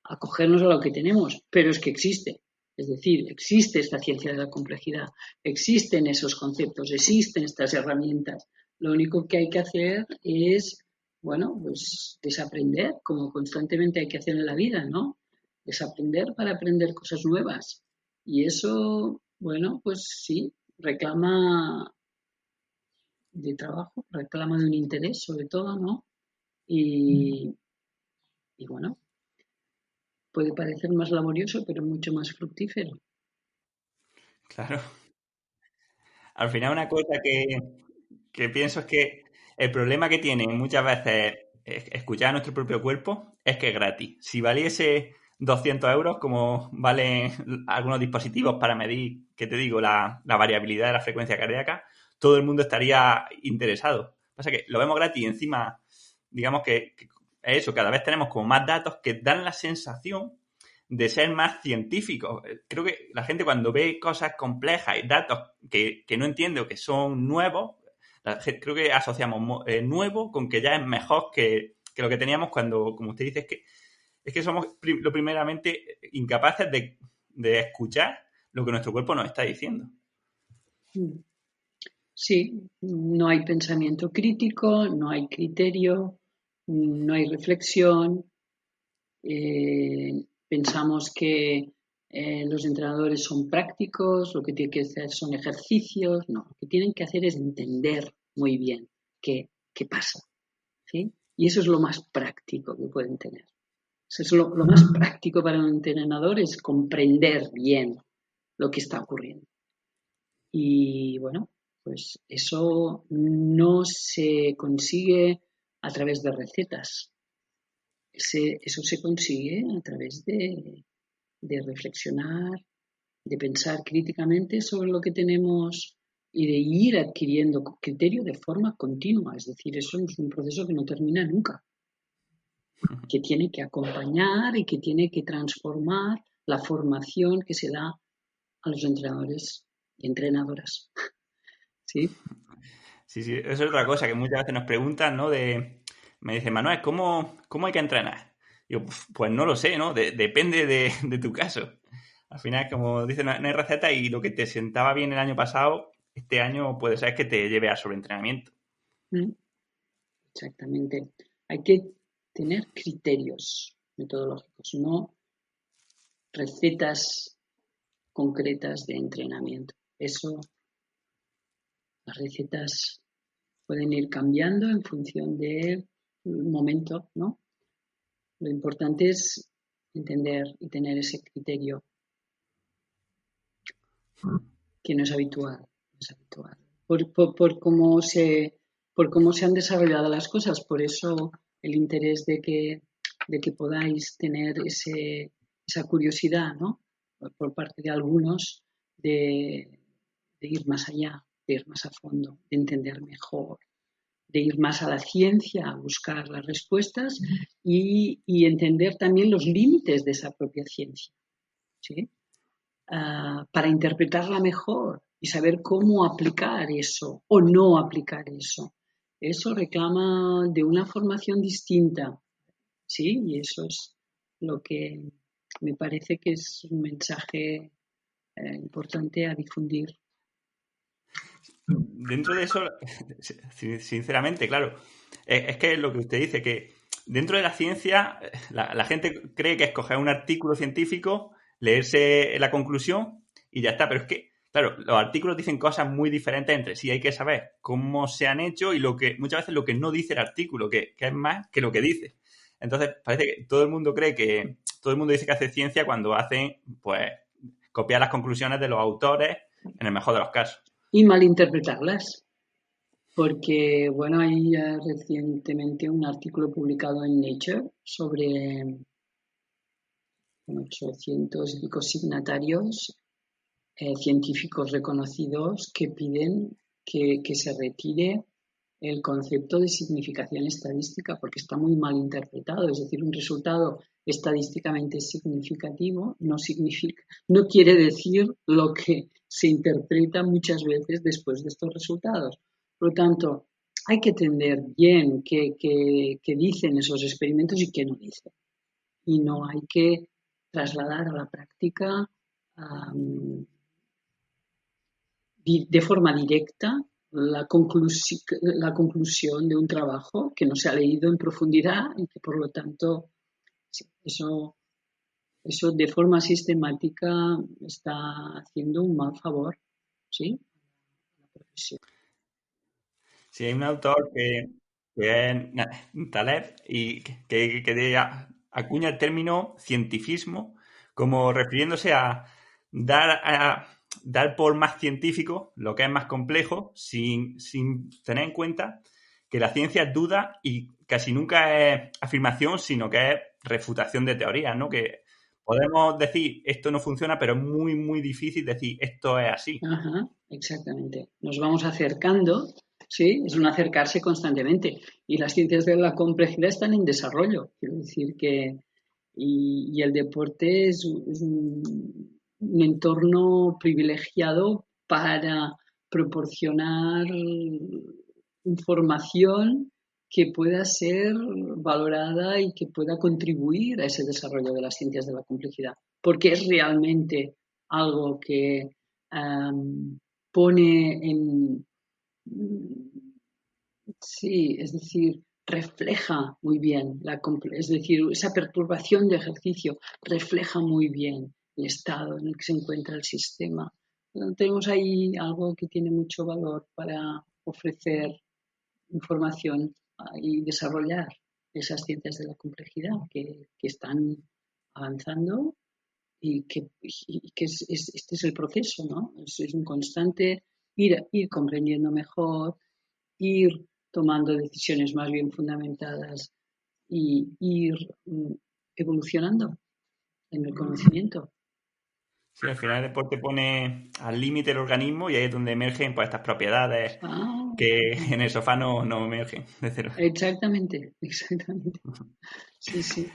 acogernos a lo que tenemos, pero es que existe. Es decir, existe esta ciencia de la complejidad, existen esos conceptos, existen estas herramientas. Lo único que hay que hacer es, bueno, pues desaprender, como constantemente hay que hacer en la vida, ¿no? Desaprender para aprender cosas nuevas. Y eso, bueno, pues sí, reclama de trabajo, reclama de un interés sobre todo, ¿no? Y, y bueno, puede parecer más laborioso, pero mucho más fructífero. Claro. Al final una cosa que pienso es que el problema que tiene muchas veces escuchar a nuestro propio cuerpo es que es gratis. Si valiese 200 euros, como valen algunos dispositivos para medir, que te digo, la variabilidad de la frecuencia cardíaca, todo el mundo estaría interesado. Pasa que lo vemos gratis y encima, digamos que es eso, cada vez tenemos como más datos que dan la sensación de ser más científicos. Creo que la gente cuando ve cosas complejas y datos que no entiende o que son nuevos, creo que asociamos nuevo con que ya es mejor que lo que teníamos cuando, como usted dice, es que somos lo primeramente incapaces de escuchar lo que nuestro cuerpo nos está diciendo. Sí, no hay pensamiento crítico, no hay criterio, no hay reflexión. Pensamos que los entrenadores son prácticos, lo que tienen que hacer son ejercicios. No, lo que tienen que hacer es entender muy bien qué pasa, ¿sí? Y eso es lo más práctico que pueden tener. Eso es lo más práctico para un entrenador, es comprender bien lo que está ocurriendo. Y bueno, pues eso no se consigue a través de recetas. Eso se consigue a través de reflexionar, de pensar críticamente sobre lo que tenemos y de ir adquiriendo criterio de forma continua. Es decir, eso es un proceso que no termina nunca, que tiene que acompañar y que tiene que transformar la formación que se da a los entrenadores y entrenadoras. ¿Sí? Sí, sí, eso es otra cosa que muchas veces nos preguntan, ¿no? Me dicen, Manuel, ¿cómo hay que entrenar? Yo, pues no lo sé, ¿no? Depende de tu caso. Al final, como dicen, no hay receta y lo que te sentaba bien el año pasado, este año puede ser que te lleve al sobreentrenamiento. ¿Mm? Exactamente. Hay que tener criterios metodológicos, no recetas concretas de entrenamiento. Eso, las recetas pueden ir cambiando en función del momento, ¿no? Lo importante es entender y tener ese criterio que no es habitual, no es habitual. Por cómo se han desarrollado las cosas, por eso el interés de que podáis tener esa curiosidad, ¿no? Por parte de algunos de ir más allá, de ir más a fondo, de entender mejor, de ir más a la ciencia, a buscar las respuestas y entender también los límites de esa propia ciencia, ¿sí? Para interpretarla mejor y saber cómo aplicar eso o no aplicar eso. Eso reclama de una formación distinta, ¿sí? Y eso es lo que me parece que es un mensaje importante a difundir. Dentro de eso, sinceramente, claro, es que es lo que usted dice, que dentro de la ciencia, la gente cree que escoger un artículo científico, leerse la conclusión y ya está, pero es que, claro, los artículos dicen cosas muy diferentes entre sí, hay que saber cómo se han hecho y muchas veces lo que no dice el artículo, que es más que lo que dice. Entonces, parece que todo el mundo cree que, todo el mundo dice que hace ciencia cuando hacen, pues, copiar las conclusiones de los autores, en el mejor de los casos. Y malinterpretarlas, porque, bueno, hay recientemente un artículo publicado en Nature sobre 800 y pico signatarios científicos reconocidos que piden que se retire el concepto de significación estadística porque está muy mal interpretado. Es decir, un resultado estadísticamente significativo no quiere decir lo que se interpreta muchas veces después de estos resultados. Por lo tanto, hay que entender bien qué dicen esos experimentos y qué no dicen. Y no hay que trasladar a la práctica de forma directa la conclusión de un trabajo que no se ha leído en profundidad y que por lo tanto eso de forma sistemática está haciendo un mal favor, ¿sí? A la profesión. Sí, hay un autor que es Taleb y acuña el término cientifismo como refiriéndose a dar, a dar por más científico lo que es más complejo sin tener en cuenta que la ciencia es duda y casi nunca es afirmación, sino que es refutación de teorías, ¿no? Que podemos decir esto no funciona, pero es muy, muy difícil decir esto es así. Ajá, exactamente. Nos vamos acercando, sí, es un acercarse constantemente. Y las ciencias de la complejidad están en desarrollo. Quiero decir que, y el deporte es un entorno privilegiado para proporcionar información que pueda ser valorada y que pueda contribuir a ese desarrollo de las ciencias de la complejidad, porque es realmente algo que pone en, sí, es decir, refleja muy bien, es decir, esa perturbación de ejercicio refleja muy bien el estado en el que se encuentra el sistema. Tenemos ahí algo que tiene mucho valor para ofrecer información y desarrollar esas ciencias de la complejidad que están avanzando y que este es el proceso, ¿no? Es un constante ir comprendiendo mejor, ir tomando decisiones más bien fundamentadas y ir evolucionando en el conocimiento. Sí, al final el deporte pone al límite el organismo y ahí es donde emergen pues, estas propiedades Ah, que en el sofá no emergen. De cero. exactamente, exactamente. Sí, sí,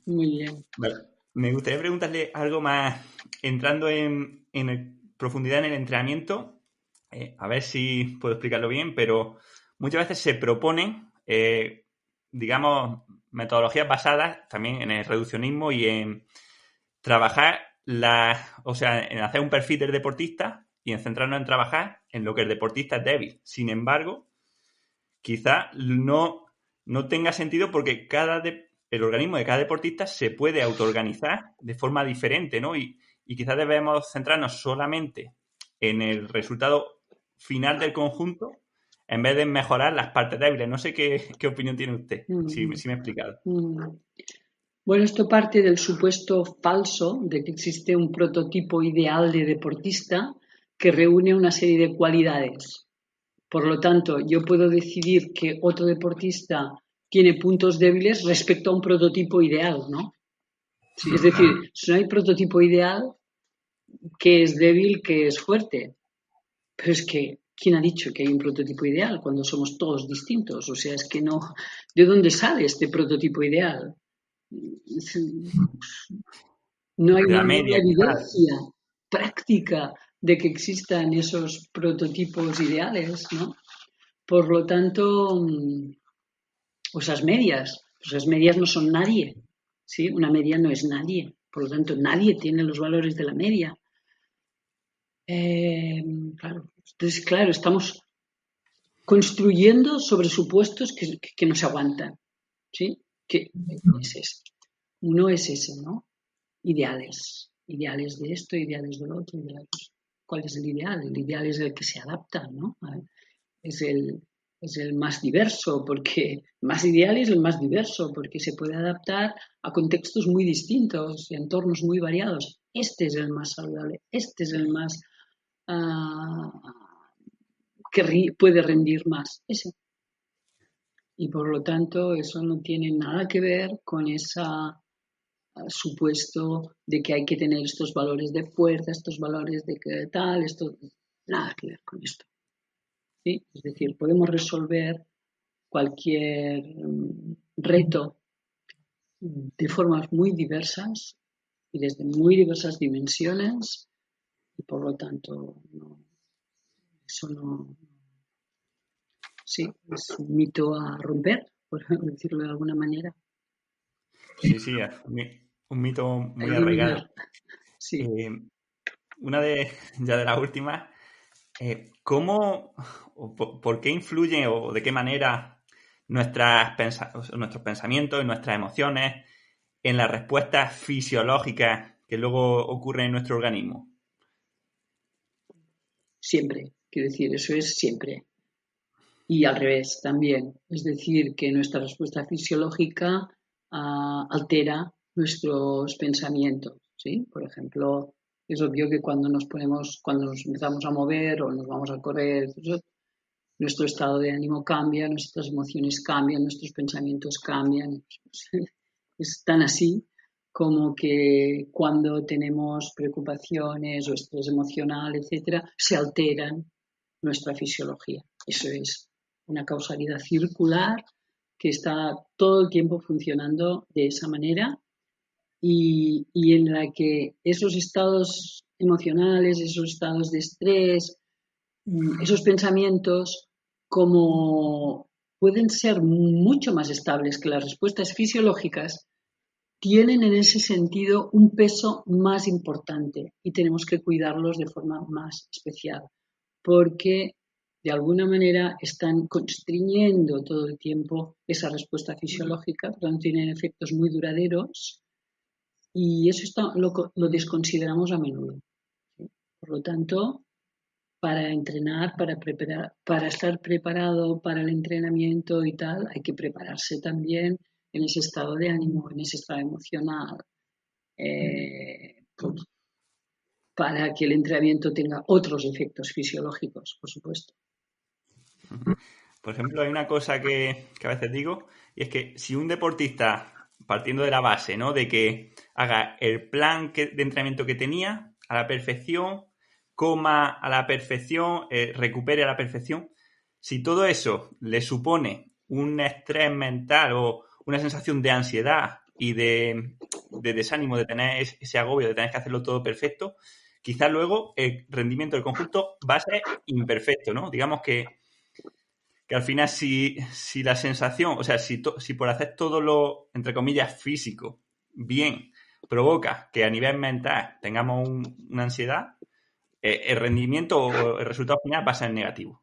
muy bien. Vale. Me gustaría preguntarle algo más, entrando en profundidad en el entrenamiento, a ver si puedo explicarlo bien, pero muchas veces se proponen, digamos, metodologías basadas también en el reduccionismo y en trabajar o sea, en hacer un perfil del deportista y en centrarnos en trabajar en lo que el deportista es débil. Sin embargo, quizá no tenga sentido porque el organismo de cada deportista se puede autoorganizar de forma diferente, ¿no? Y quizás debemos centrarnos solamente en el resultado final del conjunto en vez de mejorar las partes débiles. No sé qué opinión tiene usted, Mm, si me he explicado. mm. Bueno, esto parte del supuesto falso de que existe un prototipo ideal de deportista que reúne una serie de cualidades. Por lo tanto, yo puedo decidir que otro deportista tiene puntos débiles respecto a un prototipo ideal, ¿no? Sí, es decir, si no hay prototipo ideal, que es débil, que es fuerte. Pero es que, ¿quién ha dicho que hay un prototipo ideal cuando somos todos distintos? O sea, es que no. ¿De dónde sale este prototipo ideal? No hay De la ninguna media, quizás. evidencia práctica de que existan esos prototipos ideales, ¿no? Por lo tanto, esas medias no son nadie, ¿sí? Una media no es nadie, por lo tanto, nadie tiene los valores de la media. Claro, entonces, claro, estamos construyendo sobre supuestos que no se aguantan, ¿sí? Que es esto. Uno es ese, ¿no? Ideales de esto, ideales del otro, ideales. ¿Cuál es el ideal? El ideal es el que se adapta, ¿no? Es el, es el más diverso, porque más ideal es el más diverso, porque se puede adaptar a contextos muy distintos, entornos muy variados. Este es el más saludable, este es el más que puede rendir más, ese. Y por lo tanto, eso no tiene nada que ver con ese supuesto de que hay que tener estos valores de fuerza, estos valores de que tal, esto, nada que ver con esto. ¿Sí? Es decir, podemos resolver cualquier reto de formas muy diversas y desde muy diversas dimensiones y por lo tanto eso no, sí, es un mito a romper, por decirlo de alguna manera, Sí, sí, es un mito a muy arraigado. eliminar. Sí. Eh, una ya de las últimas, ¿cómo o por qué influyen o de qué manera nuestros pensamientos y nuestras emociones en las respuestas fisiológicas que luego ocurren en nuestro organismo? Siempre, quiero decir, eso es siempre. Y al revés también. Es decir, que nuestra respuesta fisiológica altera nuestros pensamientos, ¿sí? Por ejemplo, es obvio que cuando nos empezamos a mover o nos vamos a correr, nuestro estado de ánimo cambia, nuestras emociones cambian, nuestros pensamientos cambian. Es tan así como que cuando tenemos preocupaciones o estrés emocional, etcétera, se alteran nuestra fisiología. Eso es una causalidad circular que está todo el tiempo funcionando de esa manera y en la que esos estados emocionales, esos estados de estrés, esos pensamientos, como pueden ser mucho más estables que las respuestas fisiológicas, tienen en ese sentido un peso más importante y tenemos que cuidarlos de forma más especial, porque de alguna manera están constriñendo todo el tiempo esa respuesta fisiológica, por lo tanto tienen efectos muy duraderos y eso lo desconsideramos a menudo. ¿Sí? Por lo tanto, para entrenar, para estar preparado para el entrenamiento y tal, hay que prepararse también en ese estado de ánimo, en ese estado emocional, pues, para que el entrenamiento tenga otros efectos fisiológicos, por supuesto. Por ejemplo, hay una cosa que a veces digo, y es que si un deportista, partiendo de la base, ¿no? De que haga el plan de entrenamiento que tenía a la perfección, coma a la perfección, recupere a la perfección, si todo eso le supone un estrés mental o una sensación de ansiedad y de desánimo, de tener ese agobio, de tener que hacerlo todo perfecto, quizás luego el rendimiento del conjunto va a ser imperfecto, ¿no? Digamos que al final si la sensación, o sea, si por hacer todo lo, entre comillas, físico, bien, provoca que a nivel mental tengamos una ansiedad, el rendimiento o el resultado final va a ser negativo.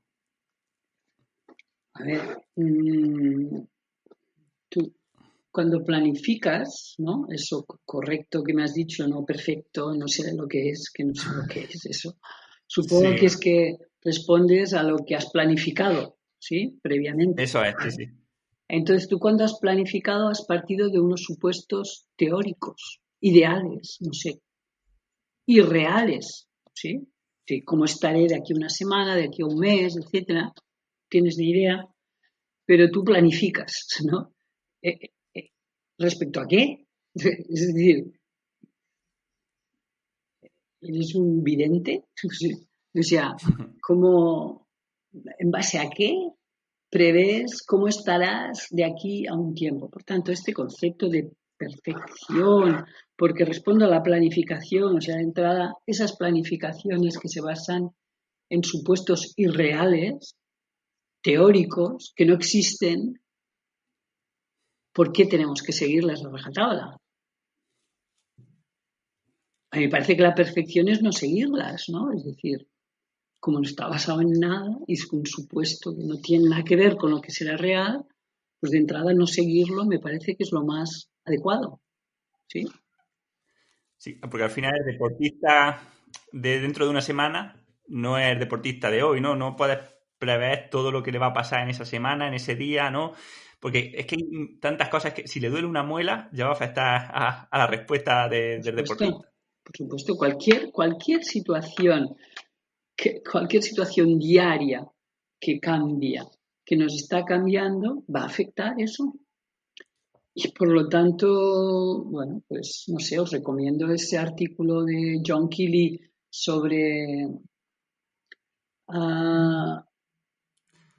A ver, tú cuando planificas, ¿no? Eso correcto que me has dicho, no perfecto, no sé lo que es, que no sé lo que es eso. Supongo que Sí, es que respondes a lo que has planificado, ¿sí? Previamente. eso es, sí, sí. Entonces, tú cuando has planificado has partido de unos supuestos teóricos, ideales, no sé, irreales, ¿sí? Sí, cómo estaré de aquí a una semana, de aquí a un mes, etcétera. Tienes ni idea, pero tú planificas, ¿no? Eh, eh, ¿Respecto a qué? Es decir, ¿eres un vidente? O sea, ¿cómo, en base a qué prevés cómo estarás de aquí a un tiempo? Por tanto, este concepto de perfección, porque respondo a la planificación, o sea, de entrada, esas planificaciones que se basan en supuestos irreales, teóricos, que no existen, ¿por qué tenemos que seguirlas a rajatabla? A mí me parece que la perfección es no seguirlas, ¿no? Es decir, como no está basado en nada y es un supuesto que no tiene nada que ver con lo que será real, pues de entrada no seguirlo me parece que es lo más adecuado, ¿sí? Sí, porque al final el deportista de dentro de una semana no es el deportista de hoy, ¿no? No puedes prever todo lo que le va a pasar en esa semana, en ese día, ¿no? Porque es que hay tantas cosas que si le duele una muela ya va a afectar a la respuesta Por del supuesto, deportista. por supuesto, cualquier situación diaria que cambia, que nos está cambiando, va a afectar eso. Y por lo tanto, bueno, pues no sé, os recomiendo ese artículo de John Keeley sobre uh,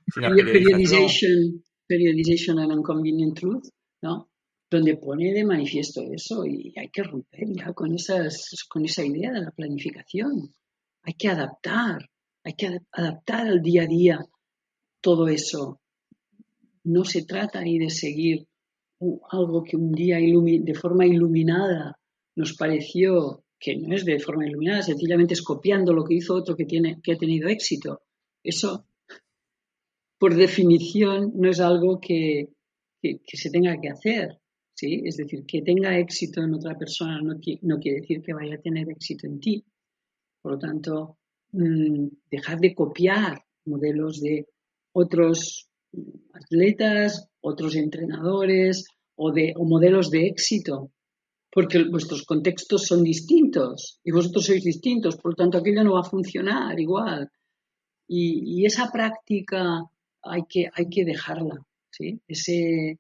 Si la periodización, periodization and inconvenient truth, ¿no? Donde pone de manifiesto eso y hay que romper ya con esa idea de la planificación. Hay que adaptar al día a día todo eso. No se trata ahí de seguir algo que un día de forma iluminada nos pareció que no es de forma iluminada, sencillamente es copiando lo que hizo otro que ha tenido éxito. Eso, por definición, no es algo que se tenga que hacer, ¿sí? Es decir, que tenga éxito en otra persona no quiere decir que vaya a tener éxito en ti. Por lo tanto, dejar de copiar modelos de otros atletas, otros entrenadores o modelos de éxito, porque vuestros contextos son distintos y vosotros sois distintos, por lo tanto aquello no va a funcionar igual. Y esa práctica hay que dejarla, ¿sí? Ese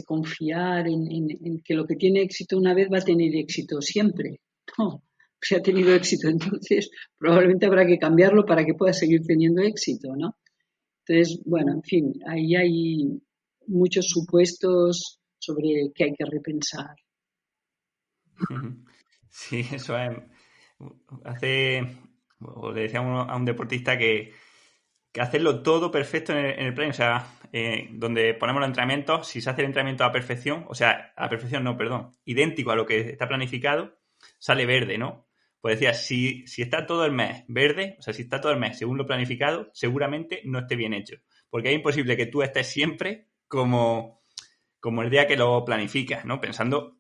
confiar en que lo que tiene éxito una vez va a tener éxito siempre. No, si ha tenido éxito, entonces probablemente habrá que cambiarlo para que pueda seguir teniendo éxito, ¿no? Entonces, bueno, en fin, ahí hay muchos supuestos sobre qué hay que repensar. Sí, eso es. O le decía a un deportista que hacerlo todo perfecto en el plano, o sea, donde ponemos los entrenamientos, si se hace el entrenamiento a la perfección, o sea, a la perfección no, perdón, idéntico a lo que está planificado, sale verde, ¿no? Pues decía, si está todo el mes verde, o sea, si está todo el mes según lo planificado, seguramente no esté bien hecho. Porque es imposible que tú estés siempre como el día que lo planificas, ¿no? Pensando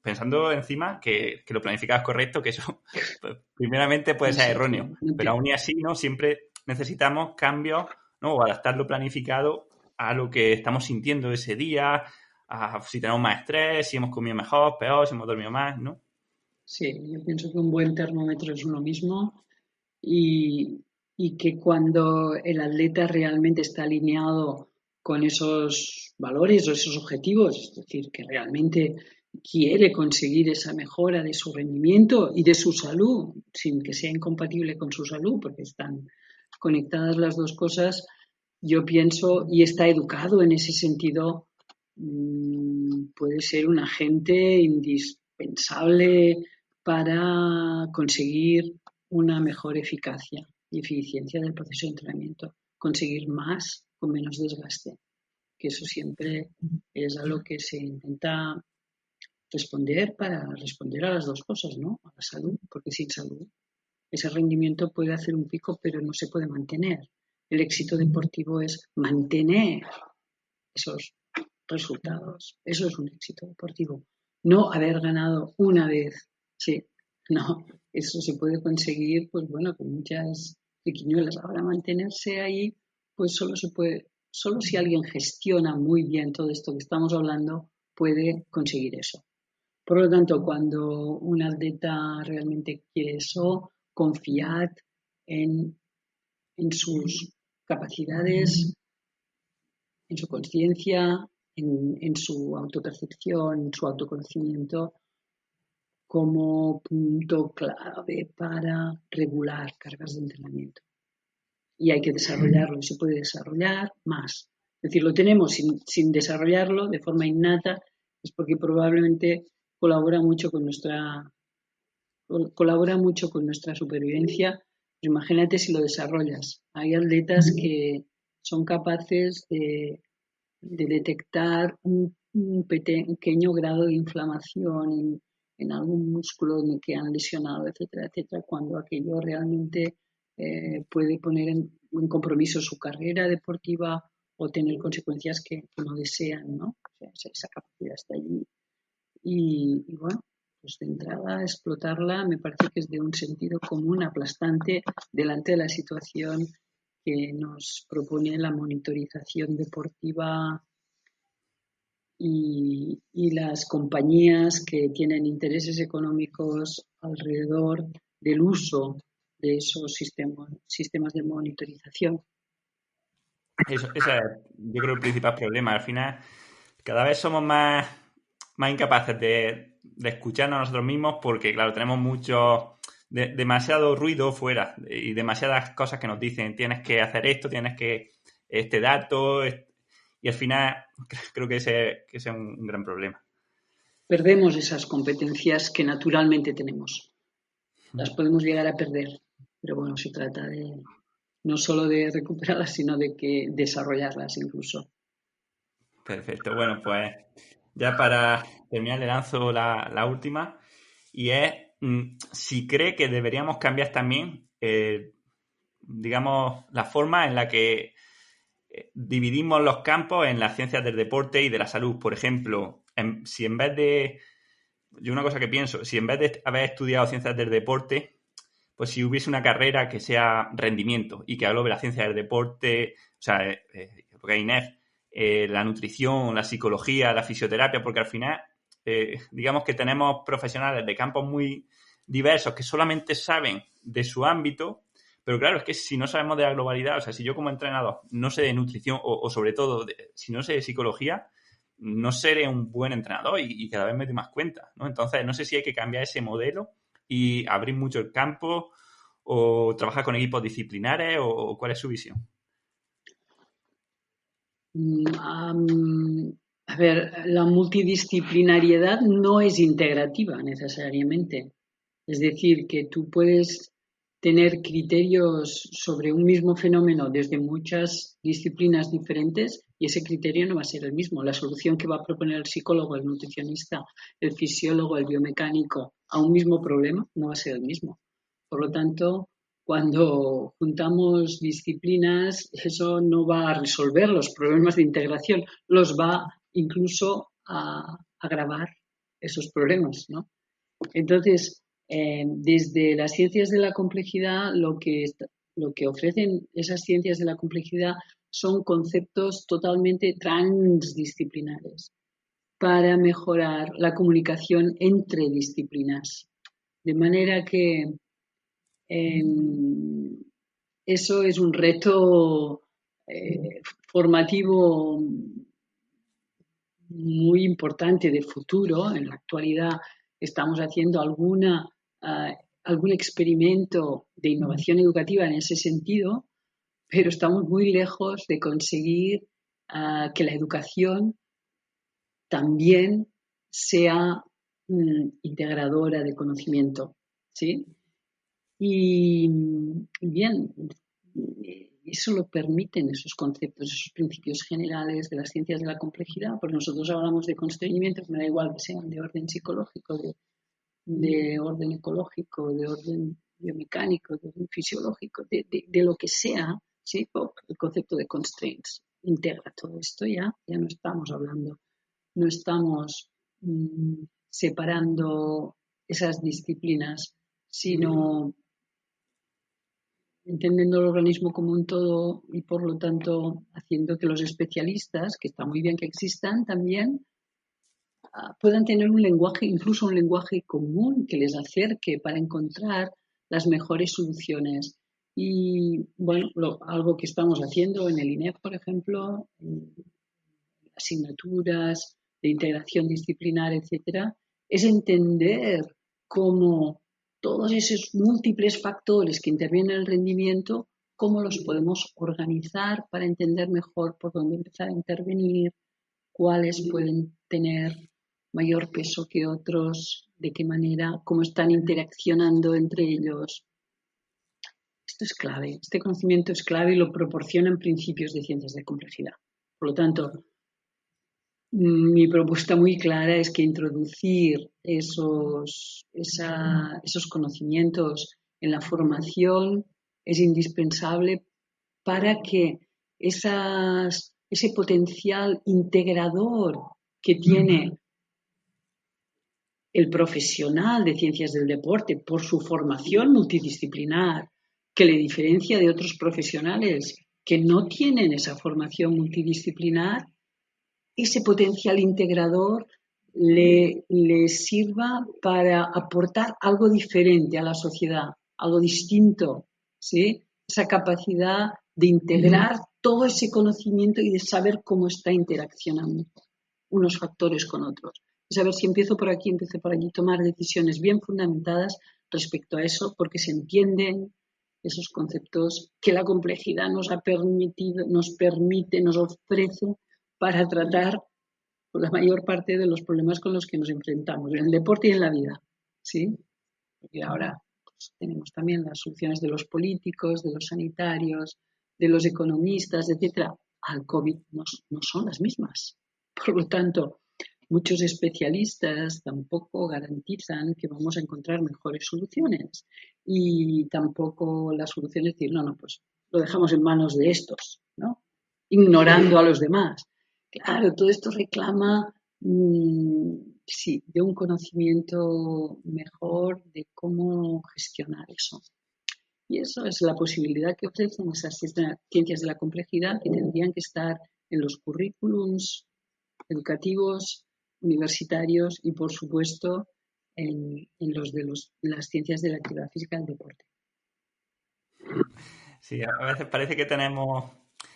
encima que lo planificas correcto, que eso pues, primeramente puede ser Exacto. erróneo, pero aún y así, ¿no? Siempre necesitamos cambios, ¿no? O adaptar lo planificado a lo que estamos sintiendo ese día, a si tenemos más estrés, si hemos comido mejor, peor, si hemos dormido más, ¿no? Sí, yo pienso que un buen termómetro es uno mismo y, y que cuando el atleta realmente está alineado con esos valores o esos objetivos, es decir, que realmente quiere conseguir esa mejora de su rendimiento y de su salud, sin que sea incompatible con su salud, porque están conectadas las dos cosas, yo pienso, y está educado en ese sentido, puede ser un agente indispensable para conseguir una mejor eficacia y eficiencia del proceso de entrenamiento, conseguir más con menos desgaste, que eso siempre es a lo que se intenta responder para responder a las dos cosas, ¿no? A la salud, porque sin salud ese rendimiento puede hacer un pico, pero no se puede mantener. El éxito deportivo es mantener esos resultados. Eso es un éxito deportivo. No haber ganado una vez, sí, no, eso se puede conseguir, pues bueno, con muchas pequeñuelas. Ahora mantenerse ahí, pues solo si alguien gestiona muy bien todo esto que estamos hablando, puede conseguir eso. Por lo tanto, cuando un atleta realmente quiere eso, confiad en, en sus capacidades, en su conciencia, en su autopercepción, en su autoconocimiento, como punto clave para regular cargas de entrenamiento. Y hay que desarrollarlo, y se puede desarrollar más. Es decir, lo tenemos sin desarrollarlo de forma innata, es porque probablemente colabora mucho con nuestra supervivencia. Pero imagínate si lo desarrollas. Hay atletas que son capaces de detectar un pequeño grado de inflamación en algún músculo que han lesionado, etcétera, etcétera, cuando aquello realmente puede poner en compromiso su carrera deportiva o tener consecuencias que no desean, ¿no? O sea, esa capacidad está allí. Y bueno, pues de entrada explotarla me parece que es de un sentido común aplastante delante de la situación que nos propone la monitorización deportiva y las compañías que tienen intereses económicos alrededor del uso de esos sistemas de monitorización. Ese es, yo creo, el principal problema. Al final, cada vez somos más incapaces de escucharnos a nosotros mismos porque, claro, tenemos demasiado ruido fuera y demasiadas cosas que nos dicen tienes que hacer esto, tienes que este dato y al final creo que ese es un gran problema. Perdemos esas competencias que naturalmente tenemos. Las podemos llegar a perder, pero bueno, se trata de no solo de recuperarlas, sino de que desarrollarlas incluso. Perfecto. Bueno, pues ya para terminar le lanzo la última y es si cree que deberíamos cambiar también, digamos, la forma en la que dividimos los campos en las ciencias del deporte y de la salud. Por ejemplo, si en vez de, yo una cosa que pienso, si en vez de haber estudiado ciencias del deporte, pues si hubiese una carrera que sea rendimiento y que englobe la ciencia del deporte, o sea, porque hay INEF, la nutrición, la psicología, la fisioterapia, porque al final, digamos que tenemos profesionales de campos muy diversos que solamente saben de su ámbito, pero claro, es que si no sabemos de la globalidad, o sea, si yo como entrenador no sé de nutrición o sobre todo, si no sé de psicología, no seré un buen entrenador y cada vez me doy más cuenta, ¿no? Entonces, no sé si hay que cambiar ese modelo y abrir mucho el campo o trabajar con equipos disciplinares o cuál es su visión. A ver, la multidisciplinariedad no es integrativa necesariamente. Es decir, que tú puedes tener criterios sobre un mismo fenómeno desde muchas disciplinas diferentes y ese criterio no va a ser el mismo. La solución que va a proponer el psicólogo, el nutricionista, el fisiólogo, el biomecánico a un mismo problema no va a ser el mismo. Por lo tanto, cuando juntamos disciplinas, eso no va a resolver los problemas de integración, los va incluso a agravar esos problemas, ¿no? Entonces, desde las ciencias de la complejidad, lo que ofrecen esas ciencias de la complejidad son conceptos totalmente transdisciplinares para mejorar la comunicación entre disciplinas. De manera que eh, eso es un reto formativo muy importante de futuro. En la actualidad estamos haciendo algún experimento de innovación educativa en ese sentido, pero estamos muy lejos de conseguir que la educación también sea integradora de conocimiento, ¿sí? Y bien, eso lo permiten esos conceptos, esos principios generales de las ciencias de la complejidad, porque nosotros hablamos de constreñimientos, me da igual que sean de orden psicológico, de orden ecológico, de orden biomecánico, de orden fisiológico, de lo que sea, ¿sí? El concepto de constraints integra todo esto ya no estamos hablando, no estamos separando esas disciplinas, sino entendiendo el organismo como un todo y por lo tanto haciendo que los especialistas, que está muy bien que existan también, puedan tener un lenguaje, incluso un lenguaje común que les acerque para encontrar las mejores soluciones. Y bueno, algo que estamos haciendo en el INEF, por ejemplo, en asignaturas de integración disciplinar, etcétera, es entender cómo todos esos múltiples factores que intervienen en el rendimiento, cómo los podemos organizar para entender mejor por dónde empezar a intervenir, cuáles pueden tener mayor peso que otros, de qué manera, cómo están interaccionando entre ellos. Esto es clave, este conocimiento es clave y lo proporcionan principios de ciencias de complejidad. Por lo tanto, mi propuesta muy clara es que introducir esos conocimientos en la formación es indispensable para que ese potencial integrador que tiene el profesional de ciencias del deporte por su formación multidisciplinar, que le diferencia de otros profesionales que no tienen esa formación multidisciplinar, ese potencial integrador le sirva para aportar algo diferente a la sociedad, algo distinto, ¿sí? Esa capacidad de integrar todo ese conocimiento y de saber cómo está interaccionando unos factores con otros. De saber si empiezo por aquí, empiezo por allí, tomar decisiones bien fundamentadas respecto a eso, porque se entienden esos conceptos que la complejidad nos ha permitido, nos permite, nos ofrece para tratar la mayor parte de los problemas con los que nos enfrentamos, en el deporte y en la vida, ¿sí? Porque ahora pues, tenemos también las soluciones de los políticos, de los sanitarios, de los economistas, etcétera. Al COVID no son las mismas. Por lo tanto, muchos especialistas tampoco garantizan que vamos a encontrar mejores soluciones y tampoco la solución es decir, no, pues lo dejamos en manos de estos, ¿no? Ignorando a los demás. Claro, todo esto reclama, sí, de un conocimiento mejor de cómo gestionar eso. Y eso es la posibilidad que ofrecen esas ciencias de la complejidad que tendrían que estar en los currículums educativos, universitarios y, por supuesto, en los de las ciencias de la actividad física y el deporte. Sí, a veces parece que tenemos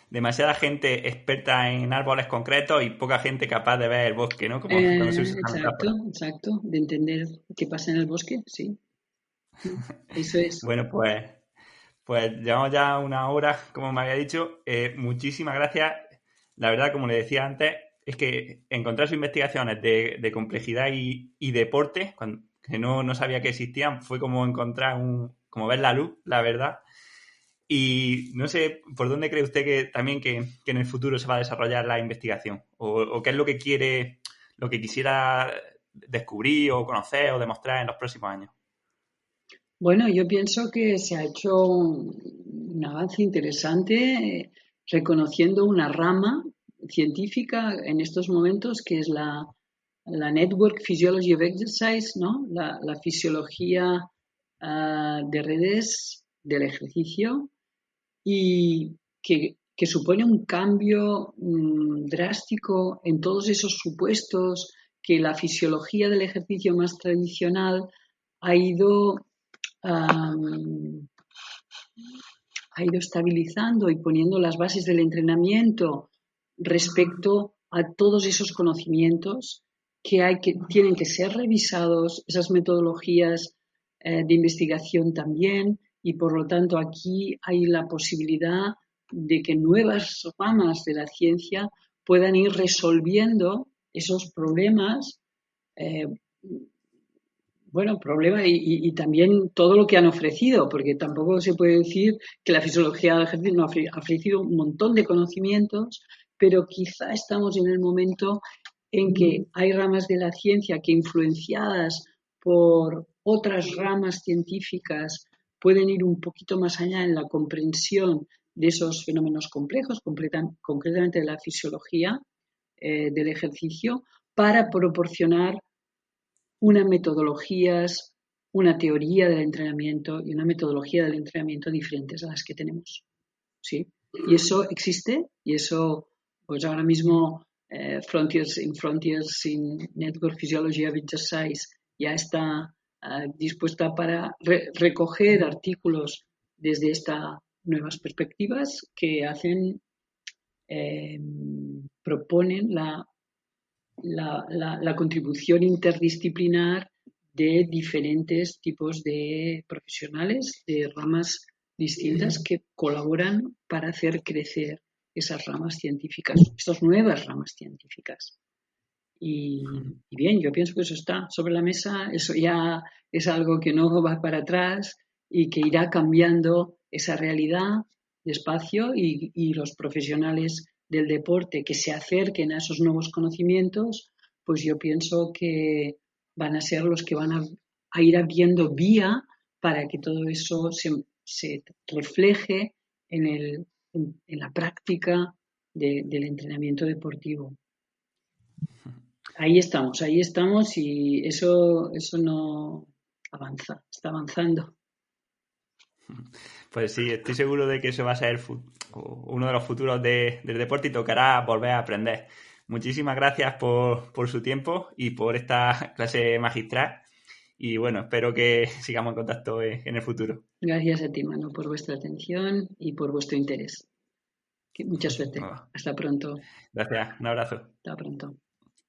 demasiada gente experta en árboles concretos y poca gente capaz de ver el bosque, ¿no? Como cuando se usa esa Exacto, metáfora. exacto, de entender qué pasa en el bosque, sí, eso es. Bueno, pues llevamos ya una hora, como me había dicho. Muchísimas gracias. La verdad, como le decía antes, es que encontrar sus investigaciones de complejidad y deporte, que no sabía que existían, fue como encontrar como ver la luz, la verdad. Y no sé por dónde cree usted que también que en el futuro se va a desarrollar la investigación, o qué es lo que quiere, lo que quisiera descubrir o conocer o demostrar en los próximos años. Bueno, yo pienso que se ha hecho un avance interesante reconociendo una rama científica en estos momentos que es la Network Physiology of Exercise, ¿no? La fisiología de redes del ejercicio y que supone un cambio drástico en todos esos supuestos que la fisiología del ejercicio más tradicional ha ido um, ha ido estabilizando y poniendo las bases del entrenamiento respecto a todos esos conocimientos que tienen que ser revisados, esas metodologías de investigación también, y por lo tanto aquí hay la posibilidad de que nuevas ramas de la ciencia puedan ir resolviendo esos problemas eh, bueno, problema y también todo lo que han ofrecido, porque tampoco se puede decir que la fisiología del ejercicio no ha ofrecido un montón de conocimientos, pero quizá estamos en el momento en que hay ramas de la ciencia que, influenciadas por otras ramas científicas, pueden ir un poquito más allá en la comprensión de esos fenómenos complejos, concretamente de la fisiología del ejercicio, para proporcionar unas metodologías, una teoría del entrenamiento y una metodología del entrenamiento diferentes a las que tenemos. ¿Sí? Y eso existe y eso, pues ahora mismo, Frontiers in Network Physiology of Exercise ya está dispuesta para recoger artículos desde estas nuevas perspectivas que hacen, proponen la contribución interdisciplinar de diferentes tipos de profesionales de ramas distintas que colaboran para hacer crecer esas ramas científicas, estas nuevas ramas científicas. Y bien, yo pienso que eso está sobre la mesa, eso ya es algo que no va para atrás y que irá cambiando esa realidad despacio y los profesionales del deporte que se acerquen a esos nuevos conocimientos, pues yo pienso que van a ser los que van a ir abriendo vía para que todo eso se refleje en la práctica del entrenamiento deportivo. Ahí estamos y eso no avanza, está avanzando. Pues sí, estoy seguro de que eso va a ser uno de los futuros del deporte y tocará volver a aprender. Muchísimas gracias por su tiempo y por esta clase magistral. Y bueno, espero que sigamos en contacto en el futuro. Gracias a ti, Manu, por vuestra atención y por vuestro interés. Mucha suerte. Hasta pronto. Gracias, un abrazo. Hasta pronto.